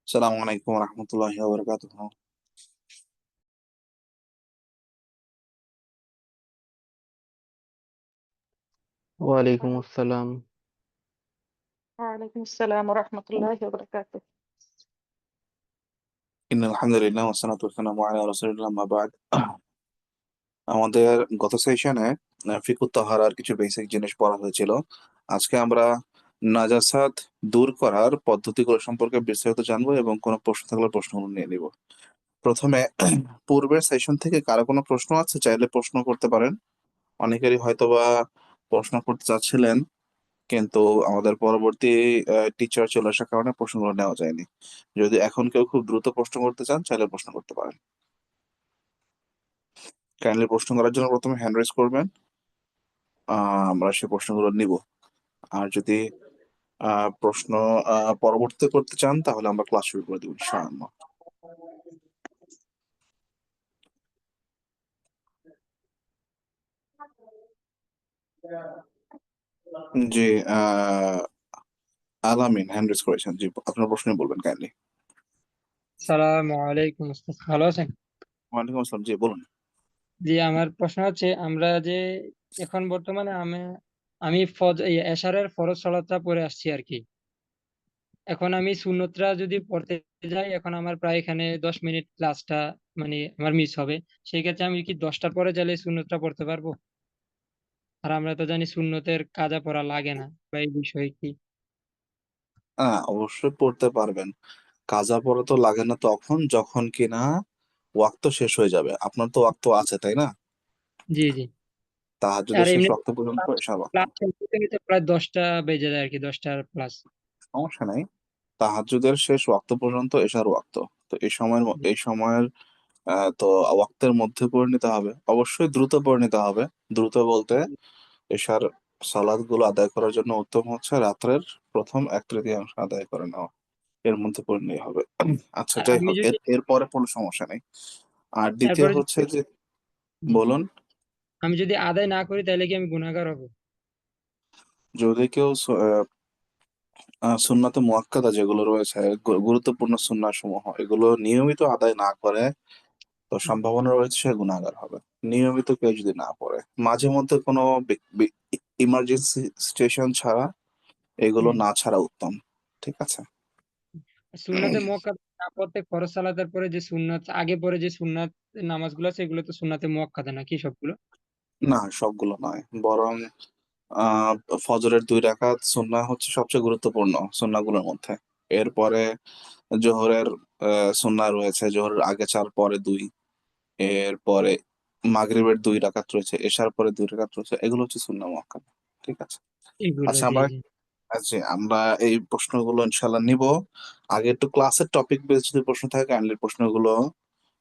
السلام عليكم ورحمة الله وبركاته. ওয়ালাইকুম আসসালাম। وعليكم السلام ورحمة الله وبركاته. إن الحمد لله والصلاة والسلام على رسول الله ما بعد. আমাদের গত সেশনে ফিকুত তাহারার কিছু বেসিক জিনিস পড়া হয়েছিল। আজকে আমরা নাজাসাত দূর করার পদ্ধতিগুলো সম্পর্কে বিস্তারিত জানবো এবং কোনো প্রশ্ন থাকলে প্রশ্নগুলো নিয়ে নিব। প্রথমে পূর্বের সেশন থেকে কারো কোনো প্রশ্ন আছে চাইলে প্রশ্ন করতে পারেন। অনেকেরই হয়তোবা প্রশ্ন করতে চাচ্ছিলেন, কিন্তু আমাদের পরবর্তী টিচার চলে আসার কারণে প্রশ্নগুলো নেওয়া যায়নি। যদি এখন কেউ খুব দ্রুত প্রশ্ন করতে চান চাইলে প্রশ্ন করতে পারেন। কাইন্ডলি প্রশ্ন করার জন্য প্রথমে হ্যান্ড রেজ করবেন, আমরা সেই প্রশ্নগুলো নিব। আর যদি প্রশ্ন পরবর্তীতে করতে চান তাহলে আমরা ক্লাস শুরু করে দেবো ইনশাআল্লাহ। জি, আলামিন হ্যান্ড রেজ করেছেন। জি, আপনার প্রশ্ন বলবেন কাইন্ডলি। সালাম আলাইকুম ওস্তাদ, ভালো আছেন? ওয়ালাইকুম আসসালাম, জি বলুন। জি, আমার প্রশ্ন হচ্ছে আমরা যে এখন বর্তমানে আমি এশারের ফরজ সালাতটা পড়ে আসছি আর কি। এখন আমি সুন্নতরা যদি পড়তে যাই, এখন আমার প্রায় এখানে 10 মিনিট ক্লাসটা মানে আমার মিস হবে। সেই ক্ষেত্রে আমি কি 10টার পরে গেলে সুন্নতটা পড়তে পারবো? আর আমরা তো জানি সুন্নতের কাজা পড়া লাগে না, বা এই বিষয়ে কি? অবশ্যই পড়তে পারবেন। কাজা পড়া তো লাগে না তখন যখন কিনা ওয়াক্ত শেষ হয়ে যাবে। আপনার তো ওয়াক্ত আছে, তাই না? জি জি। আর তাহাজ্জুদের শেষ এমনি ওয়াক্ত পর্যন্ত এশার ওয়াক্ত। ক্লাস শেষ হতে হতে প্রায় 10টা বেজে যায় আর কি, 10টার প্লাস। সমস্যা নাই। তাহাজ্জুদের শেষ ওয়াক্ত পর্যন্ত এশার ওয়াক্ত। তো এই সময়ের তো ওয়াক্তের মধ্যে পড়ে নিতে হবে। অবশ্যই দ্রুত পড়ে নিতে হবে। দ্রুত বলতে এশার সালাত গুলো আদায় করার জন্য উত্তম হচ্ছে রাত্রের প্রথম 1/3 আদায় করে নেওয়া। এর মধ্যে পড়ে নিয়ে হবে। আচ্ছা, আর যাই আমি হোক, যদি এরপরে কোনো সমস্যা নেই। আর দ্বিতীয় এরপরে হচ্ছে যে, জি, বলুন। আমি যদি আদায় না করি তাহলে কি আমি গুনাহগার হব? যদি কেউ সুন্নাতে মুআক্কাদা যেগুলো রয়েছে, গুরুত্বপূর্ণ সুন্নাহ সমূহ, এগুলো নিয়মিত আদায় না করে তো সম্ভাবনা রয়েছে সে গুনাহগার হবে। নিয়মিত কেউ যদি না পড়ে, মাঝে মধ্যে কোনো ইমার্জেন্সি সিচুয়েশন ছাড়া এগুলো হুম। না ছাড়া উত্তম। ঠিক আছে। সুন্নাতে মুআক্কাদা না পড়তে ফরজ সালাতের পরে যে সুন্নাত আগে পরে যে সুন্নাত নামাজগুলো আছে এগুলো তো সুন্নাতে মুআক্কাদা নাকি সবগুলো? না, সবগুলো নয়, বরং আহ ফজরের 2 রাকাত সুন্নাহ হচ্ছে সবচেয়ে গুরুত্বপূর্ণ সুন্নাহগুলোর মধ্যে। এরপরে জোহরের সুন্নাহ রয়েছে, জোহরের আগে 4 পরে 2। এরপরে মাগরিবের 2 রাকাত রয়েছে, এশার পরে 2 রাকাত রয়েছে, এগুলো হচ্ছে সুন্নাহ মুআক্কাদা। ঠিক আছে। এগুলো আচ্ছা, জি আমরা জি। আচ্ছা আমরা এই প্রশ্নগুলো ইনশাল্লাহ নিব। আগে একটু ক্লাসের টপিক বেস যদি প্রশ্ন থাকে কাইন্ডলি প্রশ্নগুলো,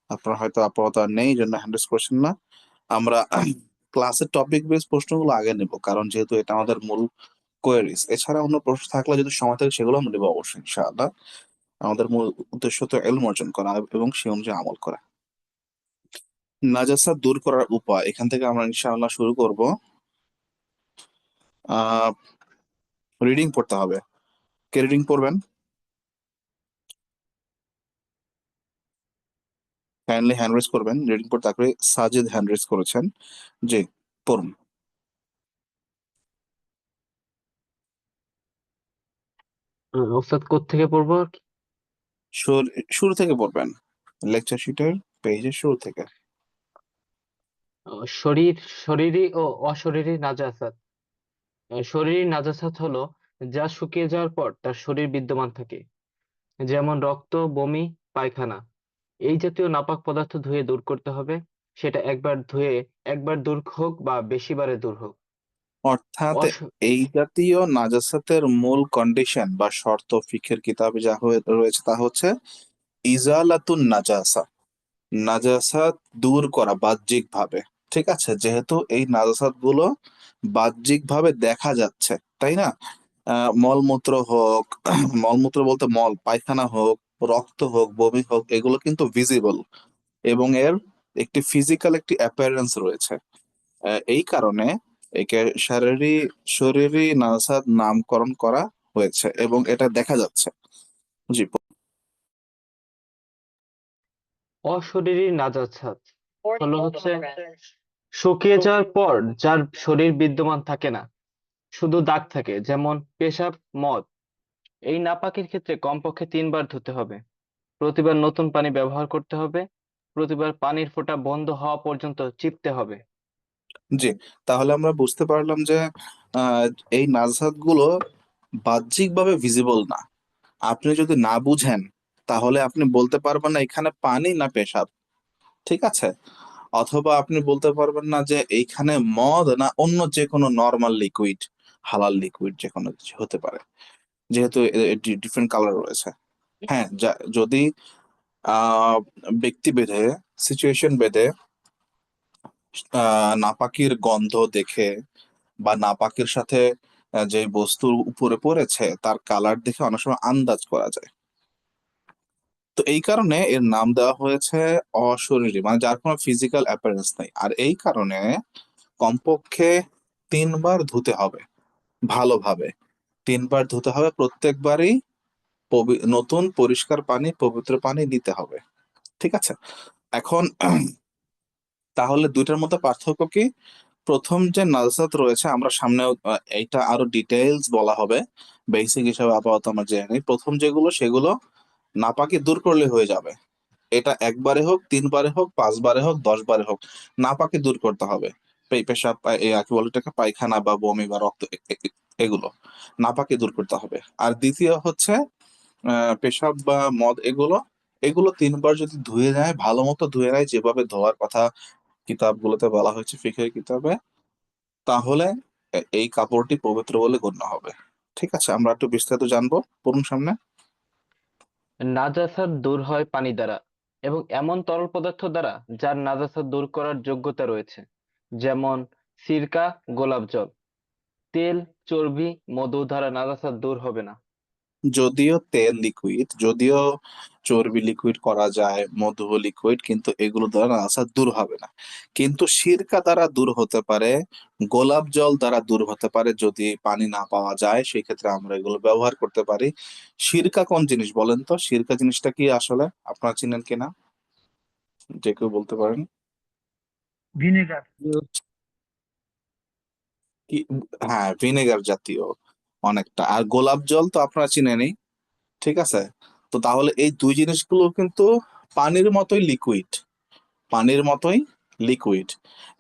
আপনার হয়তো আপাতত আর নেই এই জন্য হ্যান্ডেল করছেন না। আমরা ক্লাসের টপিক বেস প্রশ্নগুলো আগে নেব, কারণ যেহেতু এটা আমাদের মূল কোয়েরিজ। এছাড়া অন্য প্রশ্ন থাকলে যদি সময় থাকে সেগুলো আমরা নেবো অবশ্যই ইনশাআল্লাহ। আমাদের মূল উদ্দেশ্য তো ইলম অর্জন করা এবং সে অনুযায়ী আমল করা। নাজাসাত দূর করার উপায় এখান থেকে আমরা ইনশাআল্লাহ শুরু করব। আহ রিডিং পড়তে হবে। কে রিডিং পড়বেন? কাইন্ডলি হ্যান্ড রেজ করবেন রিডিং পড়তে। তারপরে সাজিদ হ্যান্ড রেজ করেছেন। জি, পড়ুন। ওস্তাদ কোত্থেকে পড়বো? শুরু থেকে পড়বেন, লেকচার শিটের পেজের শুরু থেকে। শরীর, শরীরী ও অশরীরী নাজাসাত। শরীরী নাজাসাত হলো যা শুকিয়ে যাওয়ার পর তার শরীর বিদ্যমান থাকে, যেমন রক্ত, বমি, পায়খানা। এই জাতীয় নাপাক পদার্থ ধুয়ে দূর করতে হবে। সেটা একবার দূর হোক বা বেশিবারে দূর হোক। অর্থাৎ অস এই জাতীয় নাজাসাতের মূল কন্ডিশন বা শর্ত ফিকহের কিতাবে যা রয়েছে তা হচ্ছে ইজালাতুন নাজাসা, নাজাসাত দূর করা বাহ্যিক ভাবে। ঠিক আছে, যেহেতু এই নাজাসাত গুলো বাহ্যিক ভাবে দেখা যাচ্ছে, তাই না? মলমূত্র হোক, মলমূত্র বলতে মল পায়খানা হোক, রক্ত হোক, বমি হোক, এগুলো কিন্তু ভিজিবল এবং এর একটি ফিজিক্যাল একটি অ্যাপিয়ারেন্স রয়েছে। এই কারণে একে শরীরী নাজাসাত নামকরণ করা হয়েছে এবং এটা দেখা যাচ্ছে। জি। অশরীরী নাজাসাত হলো হচ্ছে শুকিয়ে যাওয়ার পর যার শরীর বিদ্যমান থাকে না, শুধু দাগ থাকে, যেমন পেশাব, মদ। এই নাপাকের ক্ষেত্রে কমপক্ষে 3 বার ধুতে হবে, প্রতিবার নতুন পানি ব্যবহার করতে হবে, প্রতিবার পানির ফোঁটা বন্ধ হওয়া পর্যন্ত চিপতে হবে। জি, তাহলে আমরা বুঝতে পারলাম যে আহ, এই নাজহাত গুলো বাহ্যিকভাবে ভিজিবল না। আপনি যদি না বুঝেন তাহলে আপনি বলতে পারবেন না এখানে পানি না পেশাব, ঠিক আছে? অথবা আপনি বলতে পারবেন না যে এইখানে মদ না অন্য যে কোনো নর্মাল লিকুইড, হালাল লিকুইড যে কোনো কিছু হতে পারে, যেহেতু ডিফারেন্ট কালার রয়েছে। হ্যাঁ, যদি আহ ব্যক্তি ভেদে, সিচুয়েশন ভেদে নাপাকির গন্ধ দেখে বা নাপাকের সাথে যে বস্তুর উপরে পড়েছে তার কালার দেখে অনেক সময় আন্দাজ করা যায়। তো এই কারণে এর নাম দেওয়া হয়েছে অশরীরী, মানে যার কোনো ফিজিক্যাল অ্যাপিয়ারেন্স নেই। আর এই কারণে কমপক্ষে 3 বার ধুতে হবে ভালোভাবে। 3 বার ধুতে হবে, প্রত্যেকবারই নতুন পরিষ্কার পানি, পবিত্র পানি নিতে হবে, ঠিক আছে? এখন তাহলে দুইটার মধ্যে পার্থক্য কি? প্রথম যে নালসাত রয়েছে, আমরা সামনে এইটা আরো ডিটেইলস বলা হবে, বেসিক হিসাবে আপাতত আমরা জেনে নিই। প্রথম যেগুলো সেগুলো নাপাকি দূর করলে হয়ে যাবে। এটা একবারে হোক, 3 বারে হোক, 5 বারে হোক, 10 বারে হোক, নাপাকি দূর করতে হবে। পেশাব, কি বলে এটাকে, পায়খানা বা বমি বা রক্ত, এগুলো নাপাকি দূর করতে হবে। আর দ্বিতীয় হচ্ছে পেশাব বা মদ, এগুলো এগুলো 3 বার যদি ধুয়ে নেয়, ভালো মতো ধুয়ে নেয়, যেভাবে ধোয়ার কথা কিতাবগুলোতে বলা হয়েছে, ফিকহের কিতাবে, তাহলে এই কাপড়টি পবিত্র বলে গণ্য হবে। ঠিক আছে, আমরা একটু বিস্তারিত জানবো, পড়ুন সামনে। নাজাসাত দূর হয় পানি দ্বারা এবং এমন তরল পদার্থ দ্বারা যার নাজাসাত দূর করার যোগ্যতা রয়েছে, যেমন সিরকা, গোলাপ জল। তেল, চর্বি, মধু দ্বারা নাজাসাত দূর হবে না। যদিও তেল লিকুইড, যদিও চর্বি লিকুইড করা যায়, মধু লিকুইড, কিন্তু এগুলো দ্বারা নাসার দূর হবে না। কিন্তু সিরকা দ্বারা দূর হতে পারে, গোলাপ জল দ্বারা দূর হতে পারে। যদি পানি না পাওয়া যায় সেই ক্ষেত্রে আমরা এগুলো ব্যবহার করতে পারি। সিরকা কোন জিনিস বলেন তো? সিরকা জিনিসটা কি আসলে আপনারা চিনেন কিনা, যে কেউ বলতে পারেন? ভিনেগার। কি? হ্যাঁ, ভিনেগার জাতীয় অনেকটা। আর গোলাপ জল তো আপনারা চিনেনই, ঠিক আছে? তো তাহলে এই দুই জিনিসগুলো কিন্তু পানির মতোই লিকুইড, পানির মতোই লিকুইড।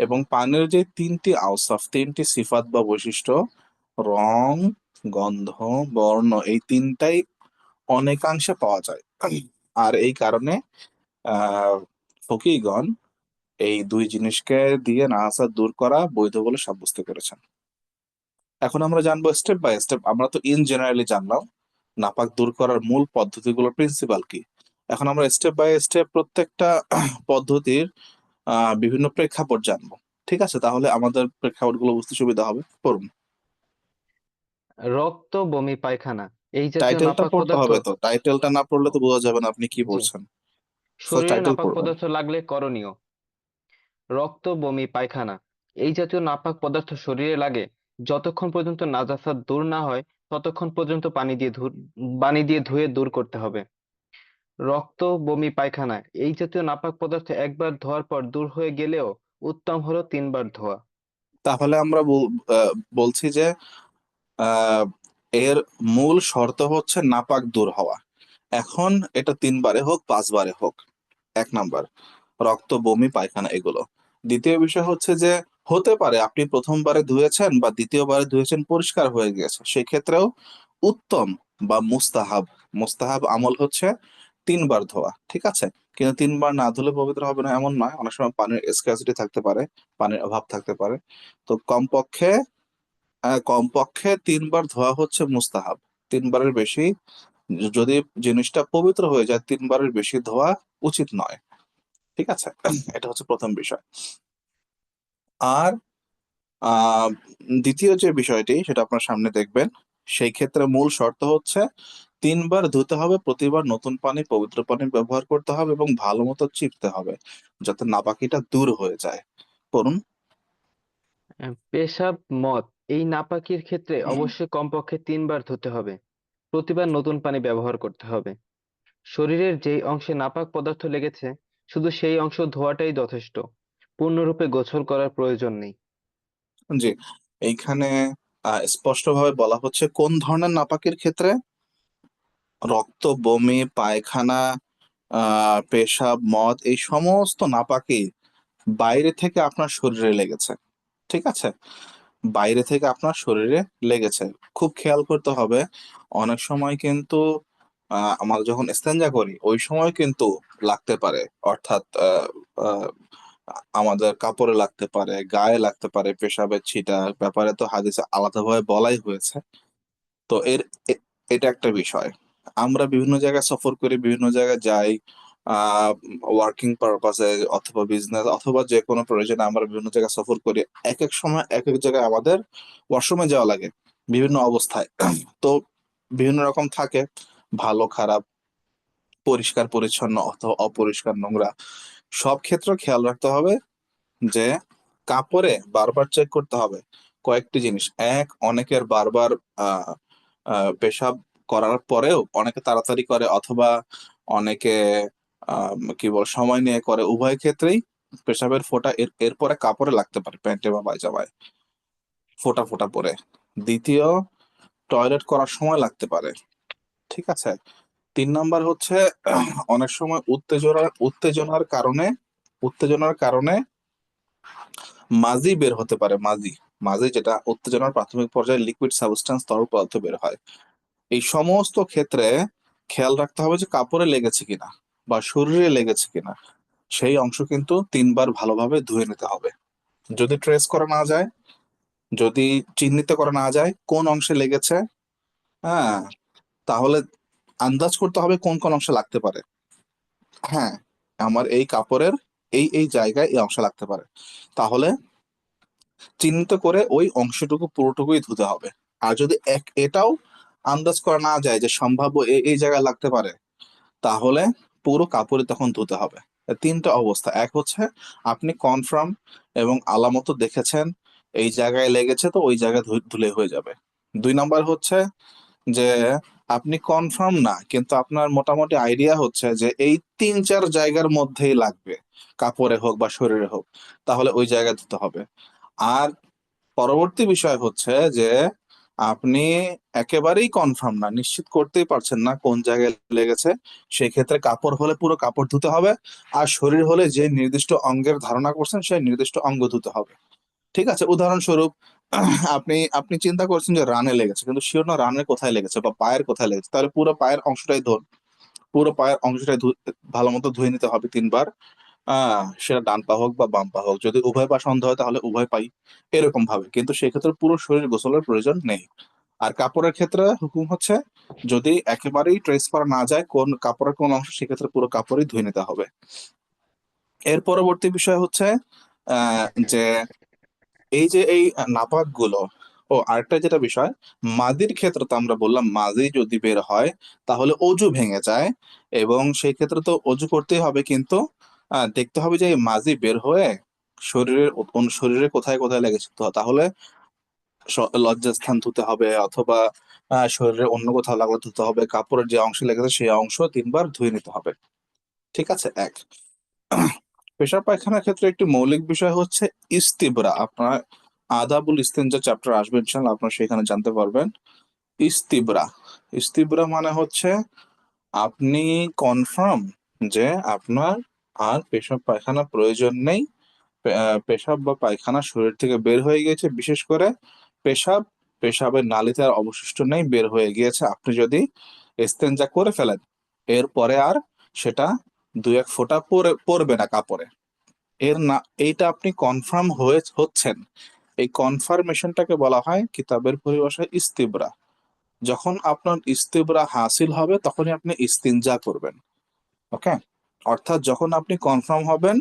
এবং পানির যে 3টি আওসাফ, 3টি সিফাত বা বৈশিষ্ট্য, রং, গন্ধ, বর্ণ, এই 3টাই অনেকাংশে পাওয়া যায়। আর এই কারণে আহ ফকিহগণ এই দুই জিনিসকে দিয়ে নাহাসা দূর করা বৈধ বলে সাব্যস্ত করেছেন। এখন আমরা জানবো স্টেপ বাই স্টেপ। আমরা তো ইন জেনারেলি জানলাম নাপাক দূর করার মূল পদ্ধতিগুলো, প্রিন্সিপাল কি। এখন আমরা স্টেপ বাই স্টেপ প্রত্যেকটা পদ্ধতির বিভিন্ন প্রেক্ষাপট জানবো। ঠিক আছে, তাহলে আমাদের প্রেক্ষাপট গুলো বুঝতে সুবিধা হবে, পড়ুন। রক্ত, বমি, পায়খানা এই জাতীয় টাইটেলটা নাপাক পড়তে পদার্থ। হবে তো, টাইটেলটা না পড়লে তো বোঝা যাবে না আপনি কি জি। পড়ছেন। ফার্স্ট শরীরে টাইটেল নাপাক পড়বেন। পদার্থ লাগলে করণীয়: রক্ত, বমি, পায়খানা এই জাতীয় নাপাক পদার্থ শরীরে লাগে যতক্ষণ পর্যন্ত নাজাসাত দূর না হয়, ততক্ষণ পর্যন্ত পানি দিয়ে ধুয়ে দূর করতে হবে। রক্ত, বমি, পায়খানা এই জাতীয় নাপাক পদার্থ একবার ধোয়ার পর দূর হয়ে গেলেও উত্তম হলো 3 বার ধোয়া। তাহলে আমরা বলছি যে আহ এর মূল শর্ত হচ্ছে নাপাক দূর হওয়া। এখন এটা 3 বারে হোক, 5 বারে হোক, 1 নাম্বার রক্ত, বমি, পায়খানা এগুলো। দ্বিতীয় বিষয় হচ্ছে যে হতে পারে আপনি প্রথমবারে ধুয়েছেন বা দ্বিতীয়বারে ধুয়েছেন, পরিষ্কার হয়ে গেছে, সেক্ষেত্রেও উত্তম বা মুস্তাহাব, মুস্তাহাব আমল হচ্ছে 3 বার ধোয়া, ঠিক আছে? কিন্তু 3 বার না ধুলে পবিত্র হবে না এমন নয়, অনেক সময় পানির স্কার্সিটি থাকতে পারে, পানির অভাব থাকতে পারে। তো কমপক্ষে 3 বার ধোয়া হচ্ছে মুস্তাহাব। 3 বারের বেশি, যদি জিনিসটা পবিত্র হয়ে যায়, 3 বারের বেশি ধোয়া উচিত নয়, ঠিক আছে? এটা হচ্ছে প্রথম বিষয়। আর আহ দ্বিতীয় যে বিষয়টি সেটা আপনার সামনে দেখবেন, সেই ক্ষেত্রে মূল শর্ত হচ্ছে 3 বার ধুতে হবে, প্রতিবার নতুন পানি, পবিত্র পানি ব্যবহার করতে হবে এবং ভালো মতো চিপতে হবে, যাতে নাপাকিটা দূর হয়ে যায়। করুন। পেশাব, মদ এই নাপাকির ক্ষেত্রে অবশ্যই কমপক্ষে 3 বার ধুতে হবে, প্রতিবার নতুন পানি ব্যবহার করতে হবে। শরীরের যেই অংশে নাপাক পদার্থ লেগেছে শুধু সেই অংশ ধোয়াটাই যথেষ্ট, পূর্ণরূপে গোসল করার প্রয়োজন নেই। জি, এইখানে স্পষ্টভাবে বলা হচ্ছে কোন ধরনের নাপাকের ক্ষেত্রে। রক্ত, বমি, পায়খানা, পেশাব, মদ, এই সমস্ত নাপাকি বাইরে থেকে আপনার শরীরে লেগেছে। ঠিক আছে, বাইরে থেকে আপনার শরীরে লেগেছে। খুব খেয়াল করতে হবে, অনেক সময় কিন্তু আমরা যখন ইস্তেঞ্জা করি ওই সময় কিন্তু লাগতে পারে, অর্থাৎ আহ, আমাদের কাপড়ে লাগতে পারে, গায়ে লাগতে পারে, পেশাবের ছিটা ব্যাপারে তো হাদিসে আলাদাভাবে বলাই হয়েছে। তো এটা একটা বিষয়। আমরা বিভিন্ন জায়গায় সফর করি, বিভিন্ন জায়গায় যাই, ওয়ার্কিং পারপাসে অথবা বিজনেস অথবা যে কোনো প্রয়োজনে আমরা বিভিন্ন জায়গায় সফর করি। এক এক সময় এক এক জায়গায় আমাদের ওয়াশরুমে যাওয়া লাগে বিভিন্ন অবস্থায়। তো বিভিন্ন রকম থাকে, ভালো খারাপ, পরিষ্কার পরিচ্ছন্ন অথবা অপরিষ্কার নোংরা। সব ক্ষেত্রে খেয়াল রাখতে হবে যে কাপড়ে বারবার চেক করতে হবে কয়েকটি জিনিস। এক, অনেকের বারবার আহ পেশাব করার পরেও অনেকে তাড়াতাড়ি করে, অথবা অনেকে কি বল সময় নিয়ে করে। উভয় ক্ষেত্রেই পেশাবের ফোঁটা এরপরে কাপড়ে লাগতে পারে, প্যান্টে বা পায়জামায় ফোঁটা ফোঁটা পরে। দ্বিতীয়, টয়লেট করার সময় লাগতে পারে। ঠিক আছে। 3 নাম্বার হচ্ছে অনেক সময় উত্তেজনার কারণে মাজি বের হতে পারে। মাজি মাজি যেটা উত্তেজনার প্রাথমিক পর্যায়ে লিকুইড সাবস্টেন্স, তরল পদার্থ বের হয়। এই সমস্ত ক্ষেত্রে খেয়াল রাখতে হবে যে কাপড়ে লেগেছে কিনা বা শরীরে লেগেছে কিনা। সেই অংশ কিন্তু 3বার ভালোভাবে ধুয়ে নিতে হবে। যদি ট্রেস করা না যায়, যদি চিহ্নিত করা না যায় কোন অংশে লেগেছে, হ্যাঁ, তাহলে আন্দাজ করতে হবে কোন কোন অংশে লাগতে পারে। হ্যাঁ, আমার এই কাপড়ের এই এই জায়গায় এই অংশ লাগতে পারে, তাহলে চিহ্নিত করে ওই অংশটুকু পুরোটুকুই ধুতে হবে। আর যদি এটাও আন্দাজ করা না যায় যে সম্ভাব্য এই এই জায়গায় লাগতে পারে, তাহলে পুরো কাপড়ে তখন ধুতে হবে। 3টা অবস্থা। এক হচ্ছে আপনি কনফার্ম এবং আলামত দেখেছেন এই জায়গায় লেগেছে, তো ওই জায়গায় ধুলে হয়ে যাবে। 2 নাম্বার হচ্ছে যে আপনি কনফার্ম না, কিন্তু আপনার মোটামুটি আইডিয়া হচ্ছে যে এই 3-4 জায়গার মধ্যেই লাগবে, কাপড়ে হোক বা শরীরে হোক, তাহলে ওই জায়গায় ধুতে হবে। আর পরবর্তী বিষয় হচ্ছে যে আপনি একেবারেই কনফার্ম না, নিশ্চিত করতেই পারছেন না কোন জায়গায় লেগেছে, সেক্ষেত্রে কাপড় হলে পুরো কাপড় ধুতে হবে। আর শরীর হলে যে নির্দিষ্ট অঙ্গের ধারণা করছেন সেই নির্দিষ্ট অঙ্গ ধুতে হবে। ঠিক আছে, উদাহরণস্বরূপ আপনি আপনি চিন্তা করছেন যে রানে লেগেছে, কিন্তু শিওর না রানের কোথায় লেগেছে বা পায়ের কোথায় লেগেছে, তাহলে পুরো পায়ের অংশটাই পুরো পায়ের অংশটাই ভালো মতো ধুয়ে নিতে হবে 3বার। সেটা ডান পা হোক বা বাম পা হোক, যদি উভয় পা সন্দেহ হয় তাহলে উভয় পাই, এরকম ভাবে। কিন্তু সেক্ষেত্রে পুরো শরীর গোসলের প্রয়োজন নেই। আর কাপড়ের ক্ষেত্রে হুকুম হচ্ছে যদি একেবারেই ট্রেস করা না যায় কোন কাপড়ের কোন অংশ, সেক্ষেত্রে পুরো কাপড়ই ধুয়ে নিতে হবে। এর পরবর্তী বিষয় হচ্ছে যে এই যে এই নাপাক গুলো, ও আরেকটা যেটা বিষয়, মাদির ক্ষেত্রে তো আমরা বললাম মাদি যদি বের হয় তাহলে অজু ভেঙে যায়, এবং সেই ক্ষেত্রে তো অজু করতেই হবে, কিন্তু দেখতে হবে যে এই মাজি বের হয়ে শরীরে কোথায় কোথায় লেগেছে। তো তাহলে লজ্জাস্থান ধুতে হবে, অথবা শরীরে অন্য কোথাও লাগলে ধুতে হবে। কাপড়ের যে অংশ লেগেছে সেই অংশ 3বার ধুয়ে নিতে হবে। ঠিক আছে। এক, পেশাব পায়খানার ক্ষেত্রে একটি মৌলিক বিষয় হচ্ছে ইস্তিবরা। আপনার আদাবুল ইস্তেঞ্জা চ্যাপ্টার আসবে ইনশাআল্লাহ, আপনারা সেখানে জানতে পারবেন। ইস্তিবরা, ইস্তিবরা মানে হচ্ছে আপনি কনফার্ম যে আপনার আর পেশাব পায়খানা প্রয়োজন নেই, পেশাব বা পায়খানা শরীর থেকে বের হয়ে গিয়েছে, বিশেষ করে পেশাব, পেশাবের নালীতে আর অবশিষ্ট নেই, বের হয়ে গিয়েছে। আপনি যদি ইস্তেঞ্জা করে ফেলেন এরপরে আর সেটা 2-1 ফোঁটা পড়বে না কাপড়ে, এর না, এইটা আপনি কনফার্ম হচ্ছেন, এই কনফার্মেশনটাকে বলা হয় কিতাবের পরিভাষায় ইস্তিবরা। যখন আপনার ইস্তিবরা হাসিল হবে তখনই আপনি ইস্তিনজা করবেন। ওকে, অর্থাৎ যখন আপনি কনফার্ম হবেন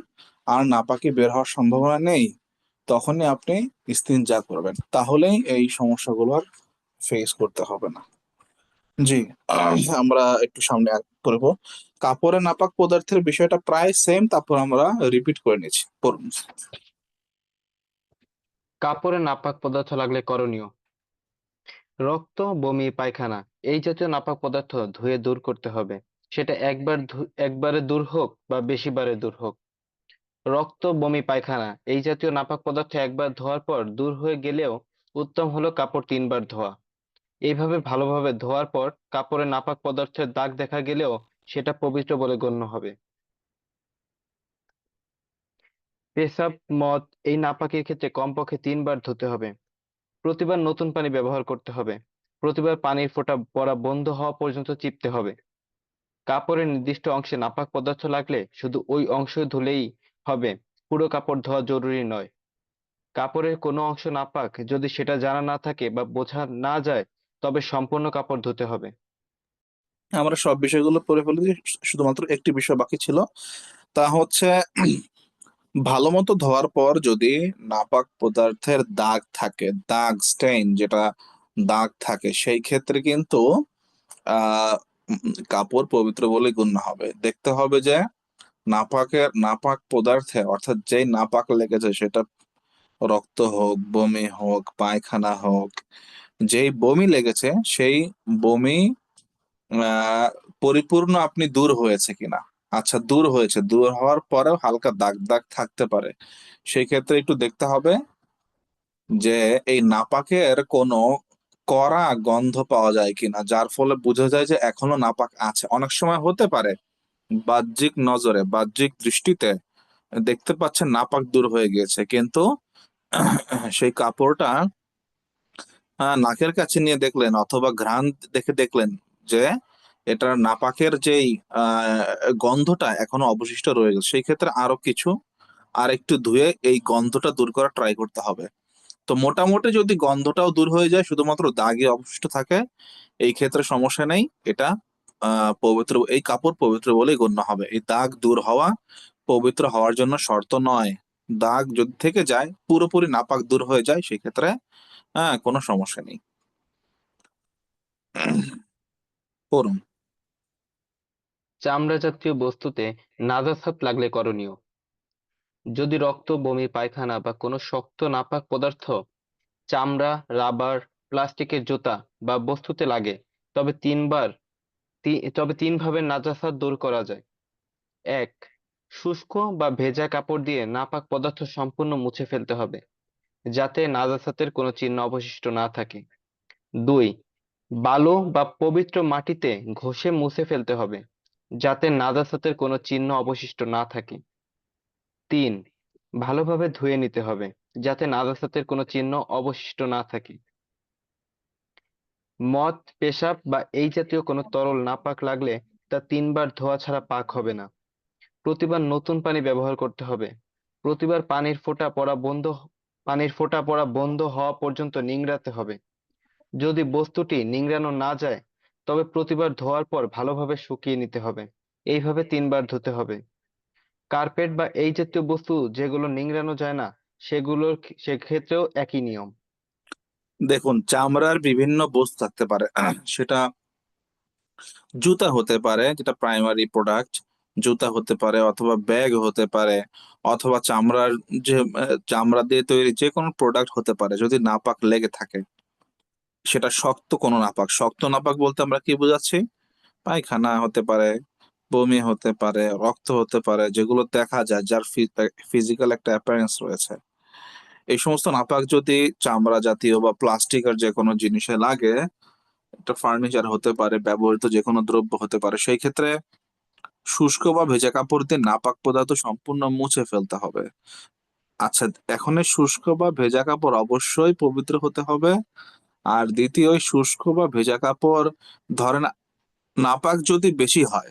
আর নাপাকি বের হওয়ার সম্ভাবনা নেই, তখনই আপনি ইস্তিনজা করবেন, তাহলেই এই সমস্যাগুলো আর ফেস করতে হবে না। জি, আমরা একটু সামনে করবো। কাপড়ে নাপাক পদার্থের বিষয়টা প্রায় সেম, তারপর আমরা রিপিট করে নিচ্ছি, পড়ুন। কাপড়ে নাপাক পদার্থ লাগলে করণীয়: রক্ত, বমি, পায়খানা এই জাতীয় নাপাক পদার্থ ধুয়ে দূর করতে হবে। সেটা একবারে দূর হোক বা বেশিবারে দূর হোক। রক্ত, বমি, পায়খানা এই জাতীয় নাপাক পদার্থ একবার ধোয়ার পর দূর হয়ে গেলেও উত্তম হলো কাপড় 3 বার ধোয়া। এইভাবে ভালোভাবে ধোয়ার পর কাপড়ে নাপাক পদার্থের দাগ দেখা গেলেও সেটা পবিত্র বলে গণ্য হবে। পেশাব, মদ এই নাপাকের ক্ষেত্রে কমপক্ষে 3 বার ধুতে হবে। প্রতিবার নতুন পানি ব্যবহার করতে হবে। প্রতিবার পানির ফোঁটা পড়া বন্ধ হওয়া পর্যন্ত চিপতে হবে। কাপড়ের নির্দিষ্ট অংশে নাপাক পদার্থ লাগলে শুধু ওই অংশ ধুলেই হবে, পুরো কাপড় ধোয়া জরুরি নয়। কাপড়ের কোনো অংশ নাপাক যদি সেটা জানা না থাকে বা বোঝা না যায়, তবে সম্পূর্ণ কাপড় ধুতে হবে। আমরা সব বিষয়গুলো পড়ে ফেলেছি, শুধুমাত্র একটি বিষয় বাকি ছিল, তা হচ্ছে ভালো মতো ধোয়ার পর যদি নাপাক পদার্থের দাগ থাকে, দাগ স্টেইন যেটা দাগ থাকে, সেই ক্ষেত্রে কিন্তু আহ কাপড় পবিত্র বলে গণ্য হবে। দেখতে হবে যে নাপাক পদার্থে, অর্থাৎ যেই নাপাক লেগেছে সেটা রক্ত হোক, বমি হোক, পায়খানা হোক, যেই বমি লেগেছে সেই বমি আহ পরিপূর্ণ আপনি দূর হয়েছে কিনা। আচ্ছা, দূর হয়েছে, দূর হওয়ার পরেও হালকা দাগ দাগ থাকতে পারে, সেই ক্ষেত্রে একটু দেখতে হবে যে এই নাপাকের কোনো কড়া গন্ধ পাওয়া যায় কিনা, যার ফলে বোঝা যায় যে এখনো নাপাক আছে। অনেক সময় হতে পারে বাহ্যিক নজরে, বাহ্যিক দৃষ্টিতে দেখতে পাচ্ছেন নাপাক দূর হয়ে গিয়েছে, কিন্তু সেই কাপড়টা নাকের কাছে নিয়ে দেখলেন অথবা ঘ্রাণ দেখে দেখলেন যে এটার নাপাকের যেই আহ গন্ধটা এখনো অবশিষ্ট রয়ে গেছে, সেই ক্ষেত্রে আরো কিছু আর একটু ধুয়ে এই গন্ধটা দূর করা ট্রাই করতে হবে। তো মোটামুটি যদি গন্ধটাও দূর হয়ে যায়, শুধুমাত্র দাগই অবশিষ্ট থাকে, এই ক্ষেত্রে সমস্যা নেই। এটা পবিত্র, এই কাপড় পবিত্র বলেই গণ্য হবে। এই দাগ দূর হওয়া পবিত্র হওয়ার জন্য শর্ত নয়। দাগ যদি থেকে যায়, পুরোপুরি নাপাক দূর হয়ে যায়, সেক্ষেত্রে কোনো সমস্যা নেই। করুন। চামড়া জাতীয় বস্তুতে নাজাসাত লাগলে করণীয়: যদি রক্ত, বমি, পায়খানা বা কোনো শক্ত নাপাক পদার্থ চামড়া, রাবার, প্লাস্টিকের জুতা বা বস্তুতে লাগে, তবে তিনভাবে নাজাসাত দূর করা যায়। 1. শুষ্ক বা ভেজা কাপড় দিয়ে নাপাক পদার্থ সম্পূর্ণ মুছে ফেলতে হবে, যাতে নাজাসাতের কোনো চিহ্ন অবশিষ্ট না থাকে। 2. বালু বা পবিত্র মাটিতে ঘষে মুছে ফেলতে হবে, যাতে নাজাসাতের কোনো চিহ্ন অবশিষ্ট না থাকে। 3. ভালোভাবে ধুয়ে নিতে হবে, যাতে নাজাসাতের কোনো চিহ্ন অবশিষ্ট না থাকে। মদ, পেশাব বা এই জাতীয় কোনো তরল নাপাক লাগলে তা 3 বার ধোয়া ছাড়া পাক হবে না। প্রতিবার নতুন পানি ব্যবহার করতে হবে। প্রতিবার পানির ফোঁটা পড়া বন্ধ হওয়া পর্যন্ত নিংড়াতে হবে। যদি বস্তুটি নিংড়ানো না যায়, তবে প্রতিবার ধোয়ার পর ভালোভাবে শুকিয়ে নিতে হবে। এইভাবে 3 বার ধুতে হবে। কার্পেট বা এই জাতীয় বস্তু যেগুলো নিংড়ানো যায় না, সেক্ষেত্রেও একই নিয়ম। দেখুন, চামড়ার বিভিন্ন বস্তু থাকতে পারে, সেটা জুতা হতে পারে, যেটা প্রাইমারি প্রোডাক্ট, জুতা হতে পারে, অথবা ব্যাগ হতে পারে, অথবা চামড়ার যে চামড়া দিয়ে তৈরি যে কোনো প্রোডাক্ট হতে পারে। যদি নাপাক লেগে থাকে, সেটা শক্ত কোনো নাপাক, শক্ত নাপাক বলতে আমরা কি বোঝাচ্ছি? পায়খানা হতে পারে, বমি হতে পারে, রক্ত হতে পারে, যেগুলো দেখা যায়, যার ফিজিক্যাল একটা অ্যাপিয়ারেন্স রয়েছে। এই সমস্ত নাপাক যদি চামড়া জাতীয় বা প্লাস্টিকের যে কোনো জিনিসে লাগে, এটা ফার্নিচার হতে পারে, ব্যবহৃত যে কোনো দ্রব্য হতে পারে, সেই ক্ষেত্রে শুষ্ক বা ভেজা কাপড় দিয়ে নাপাক পদার্থ সম্পূর্ণ মুছে ফেলতে হবে। আচ্ছা, এখন এই শুষ্ক বা ভেজা কাপড় অবশ্যই পবিত্র হতে হবে। আর দ্বিতীয়, ওই শুষ্ক বা ভেজা কাপড়, ধরেন নাপাক যদি বেশি হয়,